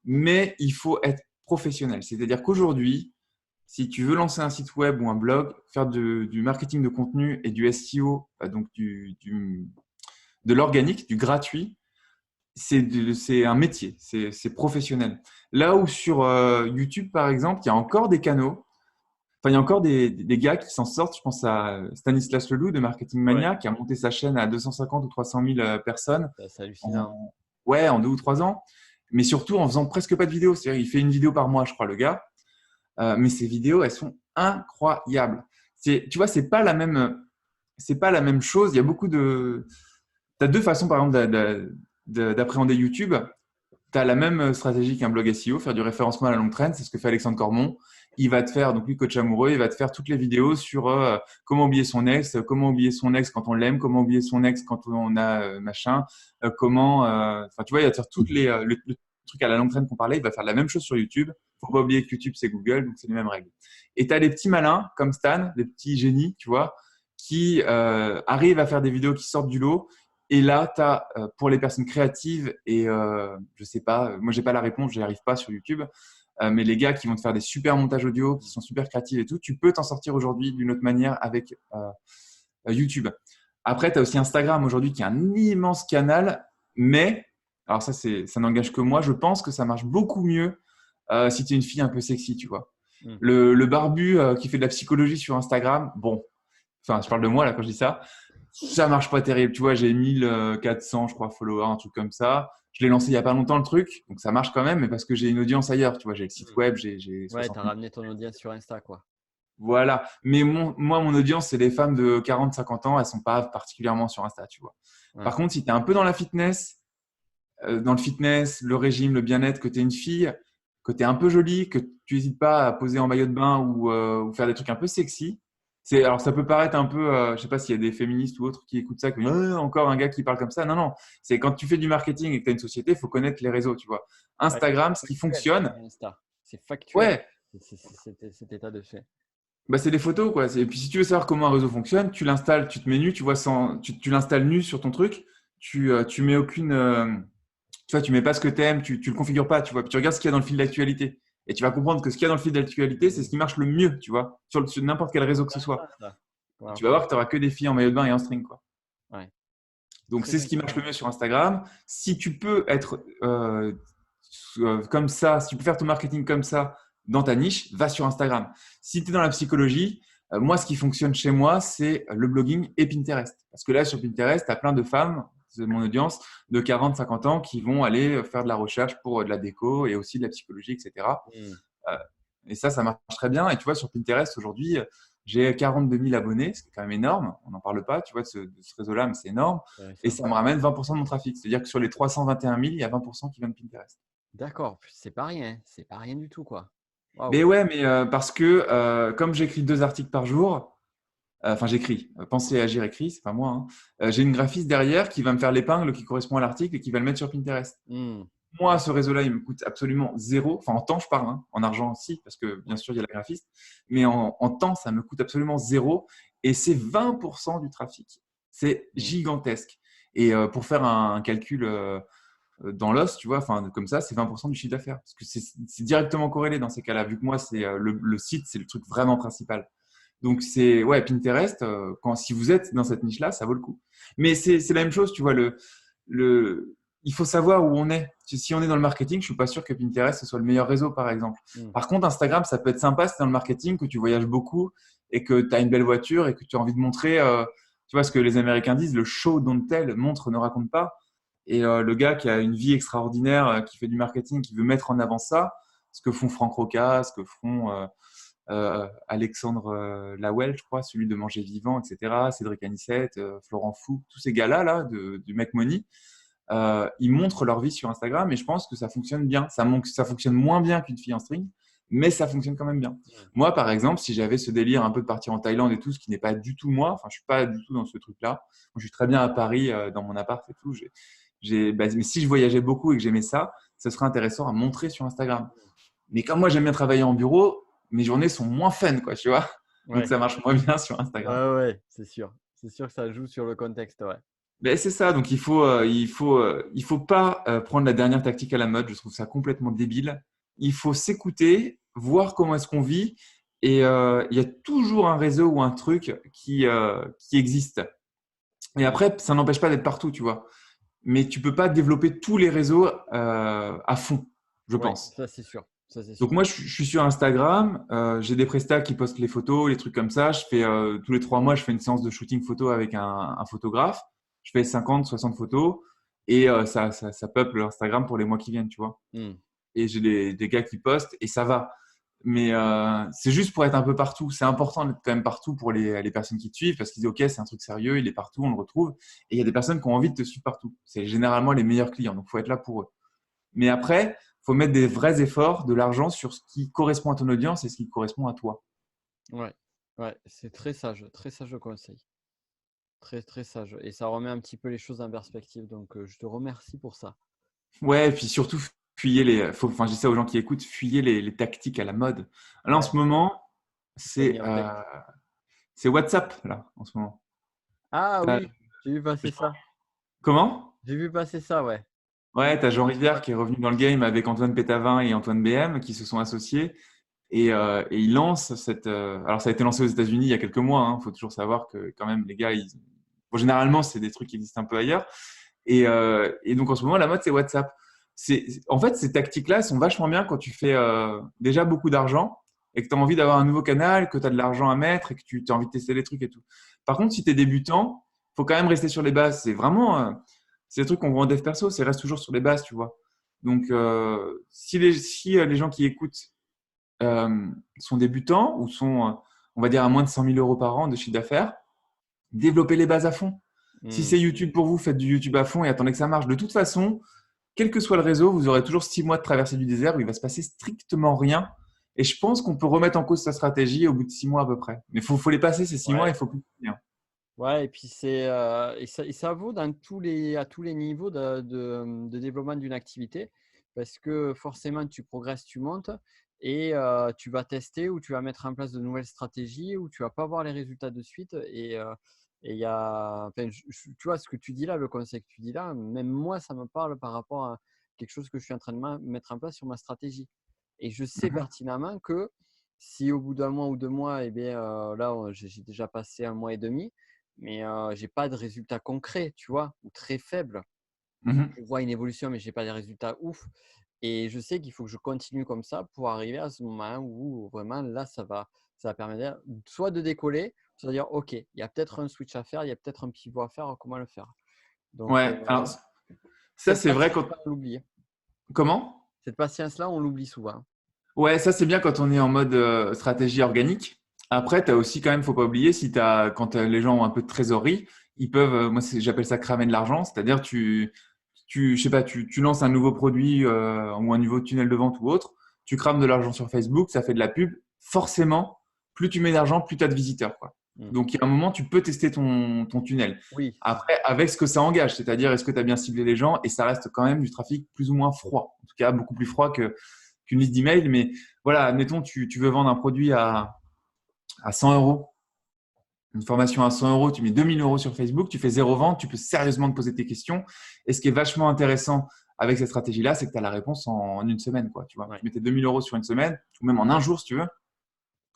mais il faut être professionnel. C'est-à-dire qu'aujourd'hui, si tu veux lancer un site web ou un blog, faire du marketing de contenu et du SEO, donc de l'organique, du gratuit, c'est un métier, c'est professionnel. Là où sur YouTube, par exemple, il y a encore des canaux. Enfin, il y a encore des gars qui s'en sortent. Je pense à Stanislas Leloup de Marketing Mania qui a monté sa chaîne à 250 ou 300 000 personnes C'est hallucinant. en 2 ou 3 ans. Mais surtout en faisant presque pas de vidéos. C'est-à-dire, il fait une vidéo par mois, je crois, le gars. Mais ses vidéos, elles sont incroyables. Tu vois, c'est pas la même chose. Il y a beaucoup de. Tu as deux façons, par exemple, d'appréhender YouTube. Tu as la même stratégie qu'un blog SEO, faire du référencement à la longue traîne. C'est ce que fait Alexandre Cormon. Il va te faire, donc lui, coach amoureux, il va te faire toutes les vidéos sur comment oublier son ex quand on l'aime, comment oublier son ex quand on a machin, enfin, tu vois, il va te faire toutes le truc à la longue traîne qu'on parlait. Il va faire la même chose sur YouTube. Faut pas oublier que YouTube, c'est Google, donc c'est les mêmes règles. Et tu as des pethes malins comme Stan, des petits génies, tu vois, qui arrivent à faire des vidéos qui sortent du lot. Et là, tu as pour les personnes créatives et je sais pas, moi j'ai pas la réponse, j'y arrive pas sur YouTube, mais les gars qui vont te faire des super montages audio, qui sont super créatifs et tout, tu peux t'en sortir aujourd'hui d'une autre manière avec YouTube. Après, tu as aussi Instagram aujourd'hui qui est un immense canal, mais alors ça n'engage que moi, je pense que ça marche beaucoup mieux si tu es une fille un peu sexy, tu vois. Le barbu qui fait de la psychologie sur Instagram, bon, enfin, je parle de moi là quand je dis ça marche pas terrible. Tu vois, j'ai 1400, je crois, followers, un truc comme ça. Je l'ai lancé il y a pas longtemps le truc, donc ça marche quand même, mais parce que j'ai une audience ailleurs. Tu vois, j'ai le site web, j'ai Ouais, 60 tu as 000. ramené ton audience sur Insta, quoi. Voilà. Mais mon audience, c'est des femmes de 40, 50 ans. Elles sont pas particulièrement sur Insta, tu vois. Ouais. Par contre, si tu es un peu dans la fitness, dans le fitness, le régime, le bien-être, que tu es une fille, que tu es un peu jolie, que tu n'hésites pas à poser en maillot de bain ou faire des trucs un peu sexy. Alors, ça peut paraître un peu, je sais pas s'il y a des féministes ou autres qui écoutent ça, qui disent encore un gars qui parle comme ça. Non, non. C'est quand tu fais du marketing et que tu as une société, il faut connaître les réseaux, tu vois. Instagram, ce qui fonctionne, C'est factuel, ouais, cet état de fait. bah, c'est des photos, quoi. Et puis, si tu veux savoir comment un réseau fonctionne, tu l'installes, tu te mets nu, tu vois, tu l'installes nu sur ton truc, tu mets aucune. Tu vois, tu mets pas ce que tu aimes, tu le configures pas, tu vois. Puis tu regardes ce qu'il y a dans le fil d'actualité. Et tu vas comprendre que ce qu'il y a dans le fil d'actualité, c'est ce qui marche le mieux, tu vois, sur n'importe quel réseau que ce soit. Et tu vas voir que tu n'auras que des filles en maillot de bain et en string, quoi. Ouais. Donc, Très c'est ce qui marche le mieux sur Instagram. Si tu peux être comme ça, si tu peux faire ton marketing comme ça dans ta niche, va sur Instagram. Si tu es dans la psychologie, moi, ce qui fonctionne chez moi, c'est le blogging et Pinterest. Parce que là, sur Pinterest, tu as plein de femmes, c'est mon audience, de 40, 50 ans qui vont aller faire de la recherche pour de la déco et aussi de la psychologie, etc. Et ça marche très bien. Et tu vois, sur Pinterest, aujourd'hui, j'ai 42 000 abonnés, ce qui est quand même énorme. On n'en parle pas, tu vois, de ce réseau-là, mais c'est énorme. Et ça me ramène 20% de mon trafic. C'est-à-dire que sur les 321 000, il y a 20% qui viennent de Pinterest. D'accord, c'est pas rien, c'est pas rien du tout, quoi. Waouh. Mais ouais, mais parce que comme j'écris 2 articles par jour, enfin j'écris, Penser, agir, écrit, c'est pas moi, hein. J'ai une graphiste derrière qui va me faire l'épingle qui correspond à l'article et qui va le mettre sur Pinterest. Moi, ce réseau-là, il me coûte absolument zéro. Enfin, en temps, je parle, hein. En argent aussi, parce que bien sûr, il y a la graphiste. Mais en temps, ça me coûte absolument zéro. Et c'est 20% du trafic. C'est gigantesque. Et pour faire un calcul dans l'os, tu vois, enfin, comme ça, c'est 20% du chiffre d'affaires. Parce que c'est directement corrélé dans ces cas-là. Vu que moi, c'est le site, c'est le truc vraiment principal. Donc, Pinterest, si vous êtes dans cette niche-là, ça vaut le coup. Mais c'est la même chose, tu vois, il faut savoir où on est. Si on est dans le marketing, je suis pas sûr que Pinterest ce soit le meilleur réseau, par exemple. Mm. Par contre, Instagram, ça peut être sympa si tu es dans le marketing, que tu voyages beaucoup et que tu as une belle voiture et que tu as envie de montrer, tu vois ce que les Américains disent, le show don't tell, montre, ne raconte pas. Et le gars qui a une vie extraordinaire, qui fait du marketing, qui veut mettre en avant ça, ce que font Franck Roca, ce que font Alexandre Lawel, je crois, celui de Manger Vivant, etc., Cédric Anissette, Florent Fou, tous ces gars-là là, du Make Money, ils montrent leur vie sur Instagram et je pense que ça fonctionne bien. Ça fonctionne moins bien qu'une fille en string, mais ça fonctionne quand même bien. Moi, par exemple, si j'avais ce délire un peu de partir en Thaïlande et tout, ce qui n'est pas du tout moi, enfin, je suis pas du tout dans ce truc-là. Moi, je suis très bien à Paris, dans mon appart et tout. Mais si je voyageais beaucoup et que j'aimais ça, ce serait intéressant à montrer sur Instagram. Mais comme moi, j'aime bien travailler en bureau, mes journées sont moins fun, quoi, tu vois. Donc, Ouais, ça marche moins bien sur Instagram. ouais, c'est sûr. C'est sûr que ça joue sur le contexte, ouais. Mais c'est ça. Donc, il faut pas prendre la dernière tactique à la mode. Je trouve ça complètement débile. Il faut s'écouter, voir comment est-ce qu'on vit. Et il y a toujours un réseau ou un truc qui existe. Et après, ça n'empêche pas d'être partout, tu vois. Mais tu peux pas développer tous les réseaux à fond, je Ouais, pense. ça c'est sûr. Ça c'est Donc sûr. moi, je suis sur Instagram. J'ai des prestats qui postent les photos, les trucs comme ça. Je fais tous les 3 mois, je fais une séance de shooting photo avec un photographe. Je fais 50, 60 photos et ça peuple Instagram pour les mois qui viennent, tu vois. Mm. Et j'ai des gars qui postent et ça va. Mais c'est juste pour être un peu partout. C'est important d'être quand même partout pour les personnes qui te suivent parce qu'ils disent OK, c'est un truc sérieux, il est partout, on le retrouve. Et il y a des personnes qui ont envie de te suivre partout. C'est généralement les meilleurs clients, donc faut être là pour eux. Mais après, faut mettre des vrais efforts, de l'argent sur ce qui correspond à ton audience et ce qui correspond à toi. Ouais, ouais, c'est très sage le conseil. Très, très sage. Et ça remet un petit peu les choses en perspective. Donc, je te remercie pour ça. Ouais, et puis surtout, enfin, je dis ça aux gens qui écoutent, fuyez les tactiques à la mode. Là, en Ouais, ce moment, c'est Seigneur Deck. c'est WhatsApp, là, en ce moment. Ah T'as- oui, j'ai vu passer ça. Comment? J'ai vu passer ça, ouais. Ouais, t'as Jean Rivière Ouais. qui est revenu dans le game avec Antoine Pétavin et Antoine BM qui se sont associés. Et ils lancent alors, ça a été lancé aux États-Unis il y a quelques mois. Il faut toujours savoir que, quand même, les gars, bon, généralement, c'est des trucs qui existent un peu ailleurs. Et donc, en ce moment, la mode, c'est WhatsApp. En fait, ces tactiques-là sont vachement bien quand tu fais déjà beaucoup d'argent et que tu as envie d'avoir un nouveau canal, que tu as de l'argent à mettre et que tu as envie de tester les trucs et tout. Par contre, si tu es débutant, faut quand même rester sur les bases. C'est vraiment, c'est des trucs qu'on voit en dev perso, c'est reste toujours sur les bases, tu vois. Donc, si les gens qui écoutent sont débutants ou sont, on va dire, à moins de 100 000 euros par an de chiffre d'affaires, développez les bases à fond. Si Hmm. c'est YouTube pour vous, faites du YouTube à fond et attendez que ça marche. De toute façon, quel que soit le réseau, vous aurez toujours 6 mois de traversée du désert où il va se passer strictement rien. Et je pense qu'on peut remettre en cause sa stratégie au bout de 6 mois à peu près. Mais faut les passer ces 6 mois, Ouais. il faut plus rien. Ouais, et puis et ça vaut dans à tous les niveaux de développement d'une activité parce que forcément tu progresses, tu montes et tu vas tester ou tu vas mettre en place de nouvelles stratégies ou tu vas pas voir les résultats de suite et il y a, enfin, tu vois ce que tu dis là, le conseil que tu dis là, même moi ça me parle par rapport à quelque chose que je suis en train de mettre en place sur ma stratégie. Et je sais Mhm. pertinemment que si au bout d'un mois ou 2 mois, eh bien, là j'ai déjà passé un mois et demi mais j'ai pas de résultats concrets, tu vois, ou très faibles. Mhm. Je vois une évolution, mais j'ai pas des résultats ouf. Et je sais qu'il faut que je continue comme ça pour arriver à ce moment où vraiment là, ça va permettre soit de décoller, soit de dire OK, il y a peut-être un switch à faire, il y a peut-être un pivot à faire, comment le faire. Donc Ouais, alors ça cette c'est vrai quand. patience-là, on l'oublie. Comment? Cette patience-là, on l'oublie souvent. Ouais, ça c'est bien quand on est en mode stratégie organique. Après, tu as aussi quand même, faut pas oublier, quand les gens ont un peu de trésorerie, ils peuvent, j'appelle ça cramer de l'argent, c'est-à-dire je sais pas, tu lances un nouveau produit ou un nouveau tunnel de vente ou autre, tu crames de l'argent sur Facebook, ça fait de la pub. Forcément, plus tu mets d'argent, plus tu as de visiteurs, quoi. Mm. Donc, il y a un moment, tu peux tester ton tunnel. Oui, Après, avec ce que ça engage, c'est-à-dire est-ce que tu as bien ciblé les gens et ça reste quand même du trafic plus ou moins froid. En tout cas, beaucoup plus froid qu'une liste d'emails. Mais voilà, admettons, tu veux vendre un produit à 100 euros, une formation à 100 euros, tu mets 2000 euros sur Facebook, tu fais zéro vente, tu peux sérieusement te poser tes questions. Et ce qui est vachement intéressant avec cette stratégie-là, c'est que tu as la réponse en une semaine, quoi. Tu ouais. mets tes 2000 euros sur une semaine, ou même en un jour si tu veux.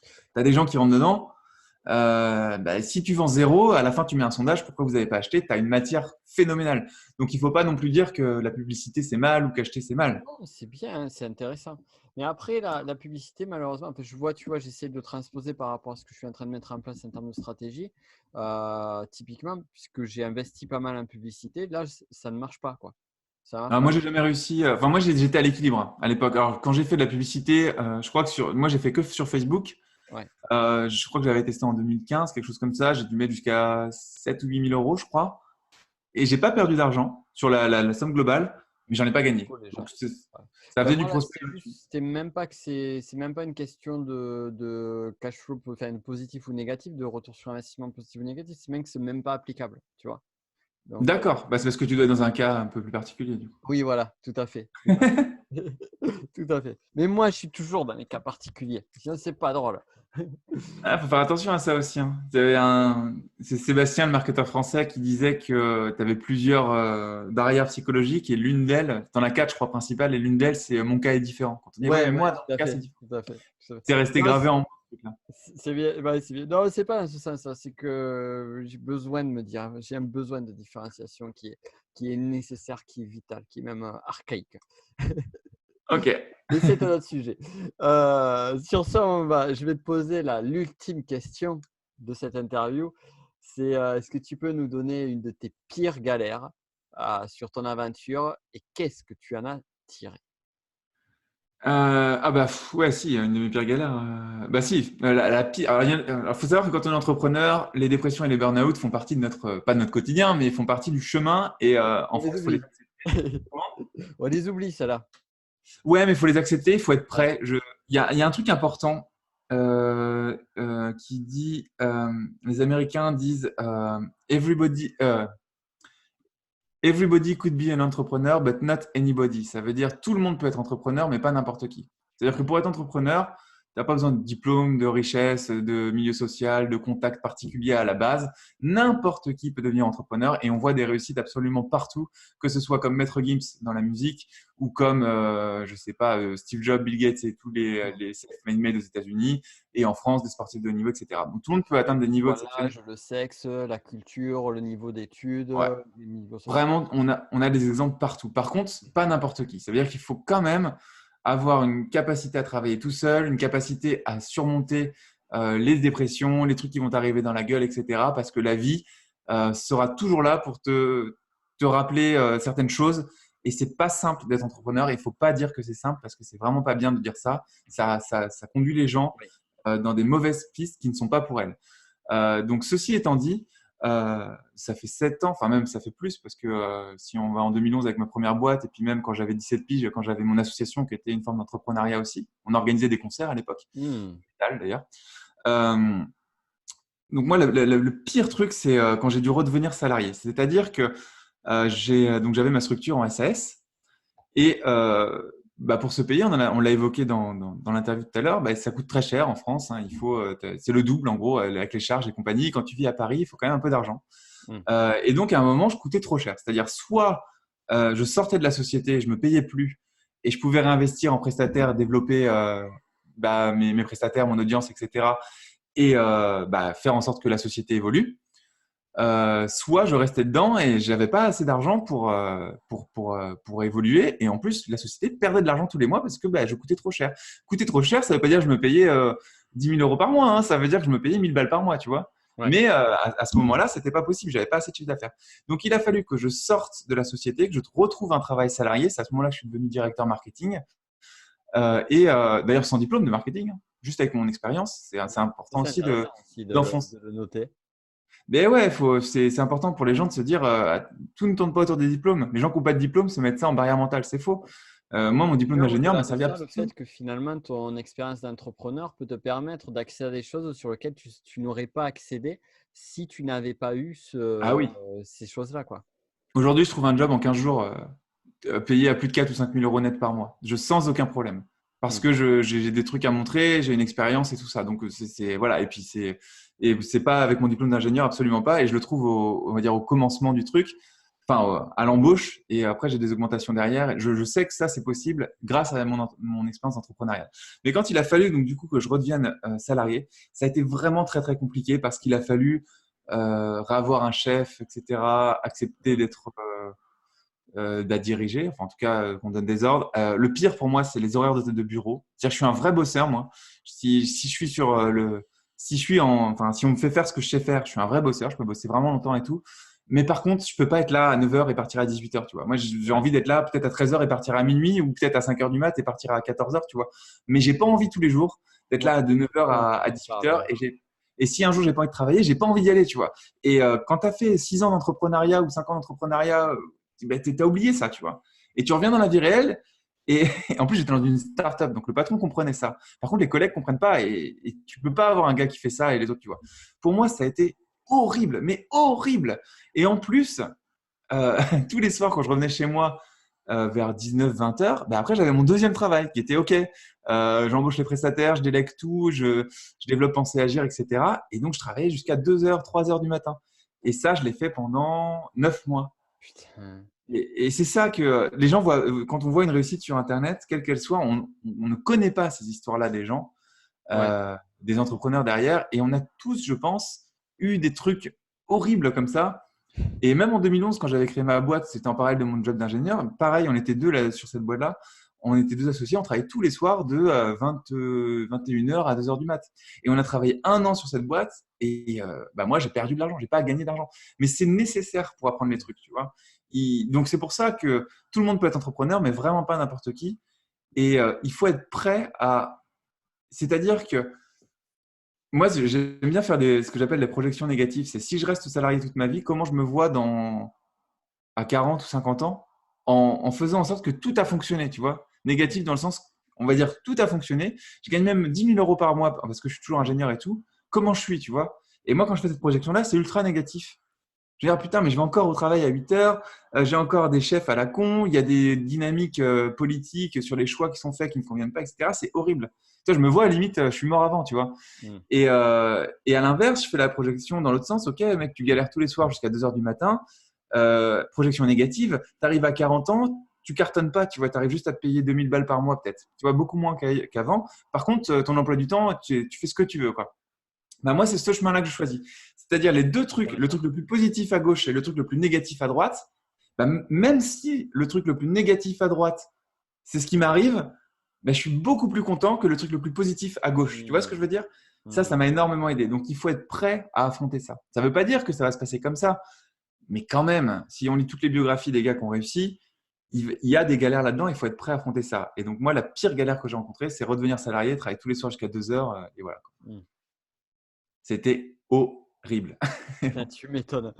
Tu as des gens qui rentrent dedans. Si tu vends zéro, à la fin, tu mets un sondage, pourquoi vous n'avez pas acheté? Tu as une matière phénoménale. Donc, il ne faut pas non plus dire que la publicité, c'est mal ou qu'acheter, c'est mal. Non, c'est bien, hein, c'est intéressant. Mais après, la publicité, malheureusement, parce que je vois, tu vois, j'essaie de transposer par rapport à ce que je suis en train de mettre en place en termes de stratégie. Typiquement, puisque j'ai investi pas mal en publicité, là, ça ne marche pas, quoi. Ça marche Alors, pas. moi, j'ai jamais réussi. Enfin, moi, j'étais à l'équilibre à l'époque. Alors, quand j'ai fait de la publicité, je crois que moi, j'ai fait que sur Facebook. Ouais. Je crois que j'avais testé en 2015, quelque chose comme ça. J'ai dû mettre jusqu'à 7 ou 8 000 euros, je crois. Et j'ai pas perdu d'argent sur la somme globale, mais j'en ai pas gagné. Cool, déjà. Donc, Ouais. ça Ben faisait du moi, là, prospect. c'est juste, c'était même pas que c'est même pas une question de cash flow, enfin, positif ou négatif, de retour sur investissement positif ou négatif, c'est même que c'est même pas applicable, tu vois. Donc, D'accord. C'est parce que tu dois être dans un cas un peu plus particulier, du coup. oui, voilà, tout à fait. Tout à fait. Tout à fait. Mais moi, je suis toujours dans les cas particuliers. Sinon, c'est pas drôle. Ah, faut faire attention à ça aussi, hein. C'est Sébastien, le marketeur français, qui disait que tu avais plusieurs barrières psychologiques et l'une d'elles, tu en as quatre, je crois, principales, et l'une d'elles, c'est mon cas est différent. Quand on dit, ouais, Ouais, mais ouais, moi, dans tout mon à cas, c'est fait. différent. Tout à fait. Tout à fait. C'est resté Non, gravé en moi, ce truc-là. c'est bien. Ouais, c'est bien. Non, c'est pas dans ce sens, ça. C'est que j'ai besoin de me dire, j'ai un besoin de différenciation qui est nécessaire, qui est vital, qui est même archaïque. Ok. Mais c'est un autre sujet. Sur ça, je vais te poser l'ultime question de cette interview. C'est est-ce que tu peux nous donner une de tes pires galères sur ton aventure et qu'est-ce que tu en as tiré? Ouais, si, une de mes pires galères. Si, la pire. Alors, faut savoir que quand on est entrepreneur, les dépressions et les burn-out font partie de pas de notre quotidien, mais font partie du chemin. Et en On les France, il faut les oublie. accepter. Comment. On les oublie, celle-là. Ouais, mais il faut les accepter, il faut être Ouais. prêt. Il y a un truc important qui dit, les Américains disent everybody could be an entrepreneur, but not anybody. Ça veut dire tout le monde peut être entrepreneur, mais pas n'importe qui. C'est-à-dire que Mhm. pour être entrepreneur, tu n'as pas besoin de diplôme, de richesse, de milieu social, de contact particulier à la base. N'importe qui peut devenir entrepreneur et on voit des réussites absolument partout, que ce soit comme Maître Gims dans la musique ou comme, je sais pas, Steve Jobs, Bill Gates et tous les self-made aux États-Unis et en France, des sportifs de haut niveau, etc. Donc tout le monde peut atteindre des niveaux Soit exceptionnels. l'âge, le sexe, la culture, le niveau d'études, Ouais. les niveaux sociaux. Vraiment, on a des exemples partout. Par contre, pas n'importe qui. Ça veut dire qu'il faut quand même avoir une capacité à travailler tout seul, une capacité à surmonter les dépressions, les trucs qui vont t'arriver dans la gueule, etc. Parce que la vie sera toujours là pour te rappeler certaines choses. Et c'est pas simple d'être entrepreneur. Il faut pas dire que c'est simple parce que c'est vraiment pas bien de dire ça. Ça conduit les gens Oui. dans des mauvaises pistes qui ne sont pas pour elles. Donc, ceci étant dit, ça fait 7 ans, enfin même ça fait plus, parce que si on va en 2011 avec ma première boîte, et puis même quand j'avais 17 piges, quand j'avais mon association qui était une forme d'entrepreneuriat aussi, on organisait des concerts à l'époque, Hmm. d'ailleurs. Euh, donc moi, le pire truc, c'est quand j'ai dû redevenir salarié. C'est-à-dire que donc j'avais ma structure en SAS, et pour se payer, on l'a évoqué dans l'interview tout à l'heure, ça coûte très cher en France, hein. C'est le double en gros avec les charges et compagnie. Quand tu vis à Paris, il faut quand même un peu d'argent. Hmm. Et donc à un moment, je coûtais trop cher. C'est-à-dire soit je sortais de la société, je me payais plus et je pouvais réinvestir en prestataire, développer mes prestataires, mon audience, etc. Et faire en sorte que la société évolue. Soit je restais dedans et j'avais pas assez d'argent pour évoluer. Et en plus, la société perdait de l'argent tous les mois parce que je coûtais trop cher. Coûter trop cher, ça veut pas dire que je me payais 10 000 euros par mois, hein. Ça veut dire que je me payais 1000 balles par mois, tu vois. Ouais. Mais à ce moment-là, c'était pas possible. J'avais pas assez de chiffre d'affaires. Donc, il a fallu que je sorte de la société, que je retrouve un travail salarié. C'est à ce moment-là que je suis devenu directeur marketing. D'ailleurs, sans diplôme de marketing, hein. Juste avec mon expérience. C'est important C'est aussi intéressant aussi d'enfoncer. de le noter. Mais ouais, c'est important pour les gens de se dire tout ne tourne pas autour des diplômes. Les gens qui n'ont pas de diplôme se mettent ça en barrière mentale, c'est faux. Moi, mon diplôme Mais d'ingénieur m'a au-delà de servi à ça, le absolument. fait que finalement ton expérience d'entrepreneur peut te permettre d'accéder à des choses sur lesquelles tu n'aurais pas accédé si tu n'avais pas eu Ah oui. ces choses-là, quoi. Aujourd'hui, je trouve un job en 15 jours payé à plus de 4 ou 5 000 euros net par mois. Sans aucun problème. Parce Hmm. que j'ai des trucs à montrer, j'ai une expérience et tout ça. Donc, voilà. Et puis, c'est pas avec mon diplôme d'ingénieur, absolument pas. Et je le trouve on va dire, au commencement du truc. enfin, à l'embauche, et après j'ai des augmentations derrière. Je sais que ça c'est possible grâce à mon expérience entrepreneuriale. Mais quand il a fallu donc du coup que je redevienne salarié, ça a été vraiment très très compliqué parce qu'il a fallu avoir un chef, etc., accepter d'être dirigé, enfin en tout cas qu'on donne des ordres. Le pire pour moi, c'est les horaires de bureau. C'est-à-dire que je suis un vrai bosseur, moi. Si je suis sur si je suis enfin si on me fait faire ce que je sais faire, je suis un vrai bosseur. Je peux bosser vraiment longtemps et tout. Mais par contre, je peux pas être là à 9 heures et partir à 18 heures, tu vois. Moi, j'ai envie d'être là peut-être à 13 heures et partir à minuit, ou peut-être à 5 heures du mat et partir à 14 heures, tu vois. Mais j'ai pas envie tous les jours d'être Ouais. là de 9 heures à 18 heures, et si un jour j'ai pas envie de travailler, j'ai pas envie d'y aller, tu vois. Et quand tu as fait 6 ans d'entrepreneuriat ou 5 ans d'entrepreneuriat, ben, tu as oublié ça, tu vois. Et tu reviens dans la vie réelle. Et en plus, j'étais dans une start-up, donc le patron comprenait ça. Par contre, les collègues comprennent pas, et tu peux pas avoir un gars qui fait ça et les autres, tu vois. Pour moi, ça a été horrible, mais horrible. Et en plus, euh, tous les soirs, quand je revenais chez moi vers 19-20 heures, ben après, j'avais mon deuxième travail qui était OK. J'embauche les prestataires, je délègue tout, je développe Penser Agir, etc. Et donc, je travaillais jusqu'à 2 heures, 3 heures du matin. Et ça, je l'ai fait pendant 9 mois. Putain. Et c'est ça que les gens voient, quand on voit une réussite sur Internet, quelle qu'elle soit, on ne connaît pas ces histoires-là des gens, Ouais. des entrepreneurs derrière. Et on a tous, je pense, eu des trucs horribles comme ça. Et même en 2011, quand j'avais créé ma boîte, c'était en parallèle de mon job d'ingénieur. Pareil, on était deux là, sur cette boîte-là. On était deux associés, on travaillait tous les soirs de 21 heures à 2 heures du mat. Et on a travaillé 1 an sur cette boîte. Et bah moi, j'ai perdu de l'argent, j'ai pas gagné d'argent. Mais c'est nécessaire pour apprendre les trucs, tu vois. Donc c'est pour ça que tout le monde peut être entrepreneur, mais vraiment pas n'importe qui. Et il faut être prêt à. C'est-à-dire que moi, j'aime bien faire ce que j'appelle des projections négatives. C'est si je reste salarié toute ma vie, comment je me vois à 40 ou 50 ans en faisant en sorte que tout a fonctionné, tu vois. Négatif dans le sens, on va dire, tout a fonctionné. Je gagne même 10 000 euros par mois parce que je suis toujours ingénieur et tout. Comment je suis, tu vois. Et moi, quand je fais cette projection-là, c'est ultra négatif. Je vais dire, putain, mais je vais encore au travail à 8 heures, j'ai encore des chefs à la con, il y a des dynamiques politiques sur les choix qui sont faits qui ne me conviennent pas, etc. C'est horrible. Tu vois, je me vois à la limite, je suis mort avant, tu vois. Mm. Et à l'inverse, je fais la projection dans l'autre sens. Ok, mec, tu galères tous les soirs jusqu'à 2 heures du matin. Projection négative, tu arrives à 40 ans, tu cartonnes pas, tu vois, tu arrives juste à te payer 2000 balles par mois peut-être. Tu vois, beaucoup moins qu'avant. Par contre, ton emploi du temps, tu fais ce que tu veux, quoi. Bah, moi, c'est ce chemin-là que je choisis. C'est-à-dire les deux trucs, le truc le plus positif à gauche et le truc le plus négatif à droite. Bah, même si le truc le plus négatif à droite, c'est ce qui m'arrive, bah, je suis beaucoup plus content que le truc le plus positif à gauche. Tu vois ce que je veux dire? Ça Mm. m'a énormément aidé. Donc, il faut être prêt à affronter ça. Ça ne veut pas dire que ça va se passer comme ça. Mais quand même, si on lit toutes les biographies des gars qui ont réussi, il y a des galères là-dedans, il faut être prêt à affronter ça. Et donc, moi, la pire galère que j'ai rencontrée, c'est redevenir salarié, travailler tous les soirs jusqu'à 2 heures, et voilà. Mm. C'était horrible. Ah, tu m'étonnes.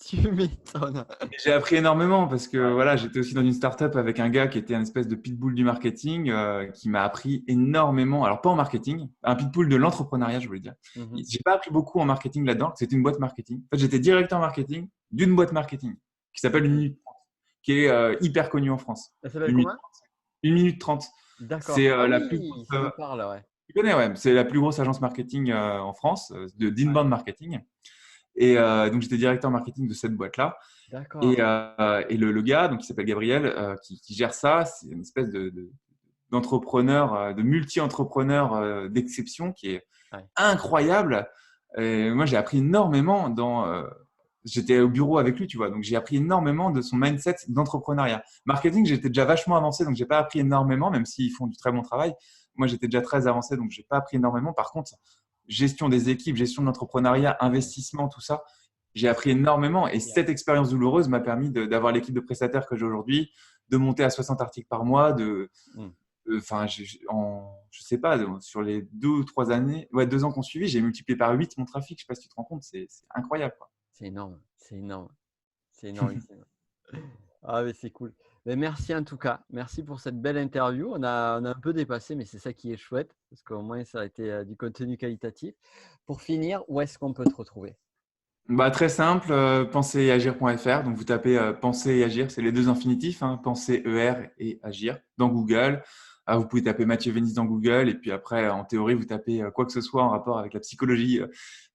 Tu m'étonnes. J'ai appris énormément parce que Ouais. voilà, j'étais aussi dans une startup avec un gars qui était un espèce de pitbull du marketing, qui m'a appris énormément. Alors pas en marketing, un pitbull de l'entrepreneuriat, je voulais dire. Mhm. J'ai pas appris beaucoup en marketing là-dedans. C'était une boîte marketing. En fait, j'étais directeur marketing d'une boîte marketing qui s'appelle Une Ok. Minute 30, qui est hyper connue en France. Ça s'appelle Une minute, comment? 1 minute 30. C'est D'accord. Ah la plus oui, grosse. ça me parle, ouais. Tu connais, ouais. C'est la plus grosse agence marketing en France, Ouais. d'inbound marketing. Et donc j'étais directeur marketing de cette boîte-là. D'accord. Et le gars, donc, qui s'appelle Gabriel, qui gère ça, c'est une espèce d'entrepreneur, de multi-entrepreneur d'exception qui est Ouais. incroyable. Et moi, j'ai appris énormément j'étais au bureau avec lui, tu vois, donc j'ai appris énormément de son mindset d'entrepreneuriat. Marketing, j'étais déjà vachement avancé, donc j'ai pas appris énormément, même s'ils font du très bon travail. Moi, j'étais déjà très avancé, donc j'ai pas appris énormément. Par contre, gestion des équipes, gestion de l'entrepreneuriat, investissement, tout ça, j'ai appris énormément. Et Yeah. cette expérience douloureuse m'a permis d'avoir l'équipe de prestataires que j'ai aujourd'hui, de monter à 60 articles par mois, Mm. enfin, je sais pas, sur les 2 ou 3 années, ouais, 2 ans qu'on suivi, j'ai multiplié par 8 mon trafic. Je sais pas si tu te rends compte, c'est incroyable, quoi. C'est énorme. C'est énorme. C'est énormissime. Ah, mais c'est cool. Mais merci en tout cas. Merci pour cette belle interview. On a un peu dépassé, mais c'est ça qui est chouette, parce qu'au moins, ça a été du contenu qualitatif. Pour finir, où est-ce qu'on peut te retrouver? Bah, très simple, penser-et-agir.fr. Donc, vous tapez penser et agir, c'est les deux infinitifs, hein, penser, ER et agir, dans Google. Vous pouvez taper Mathieu Vénis dans Google et puis après, en théorie, vous tapez quoi que ce soit en rapport avec la psychologie,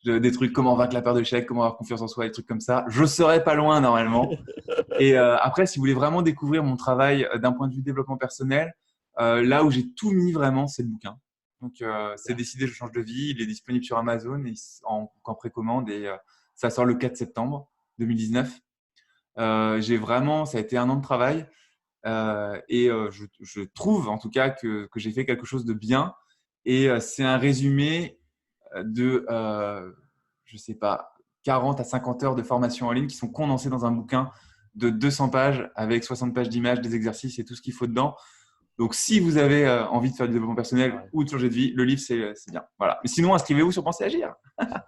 des trucs, comment vaincre la peur de l'échec, comment avoir confiance en soi, des trucs comme ça. Je serai pas loin normalement. Et après, si vous voulez vraiment découvrir mon travail d'un point de vue développement personnel, là où j'ai tout mis vraiment, c'est le bouquin. Donc, c'est décidé, je change de vie. Il est disponible sur Amazon en précommande et ça sort le 4 septembre 2019. Ça a été un an de travail je trouve en tout cas que j'ai fait quelque chose de bien. Et c'est un résumé de, je sais pas, 40 à 50 heures de formation en ligne qui sont condensées dans un bouquin de 200 pages avec 60 pages d'images, des exercices et tout ce qu'il faut dedans. Donc, si vous avez envie de faire du développement personnel Ouais. ou de changer de vie, le livre, c'est bien. Voilà. Mais sinon, inscrivez-vous sur Pensez Agir.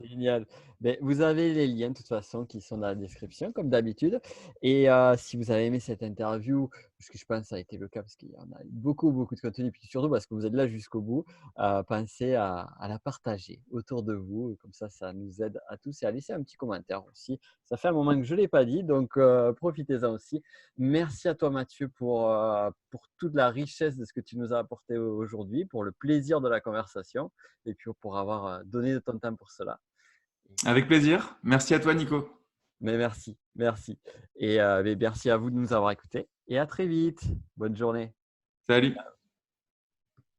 Génial. Mais vous avez les liens de toute façon qui sont dans la description comme d'habitude. Et si vous avez aimé cette interview, ce que je pense que ça a été le cas parce qu'il y en a beaucoup, beaucoup de contenu, puis surtout parce que vous êtes là jusqu'au bout, pensez à la partager autour de vous. Comme ça nous aide à tous et à laisser un petit commentaire aussi. Ça fait un moment que je ne l'ai pas dit, donc profitez-en aussi. Merci à toi Mathieu pour toute la richesse de ce que tu nous as apporté aujourd'hui, pour le plaisir de la conversation et puis pour avoir donné de ton temps pour cela. Avec plaisir. Merci à toi, Nico. Mais merci, merci. Et mais merci à vous de nous avoir écoutés et à très vite. Bonne journée. Salut.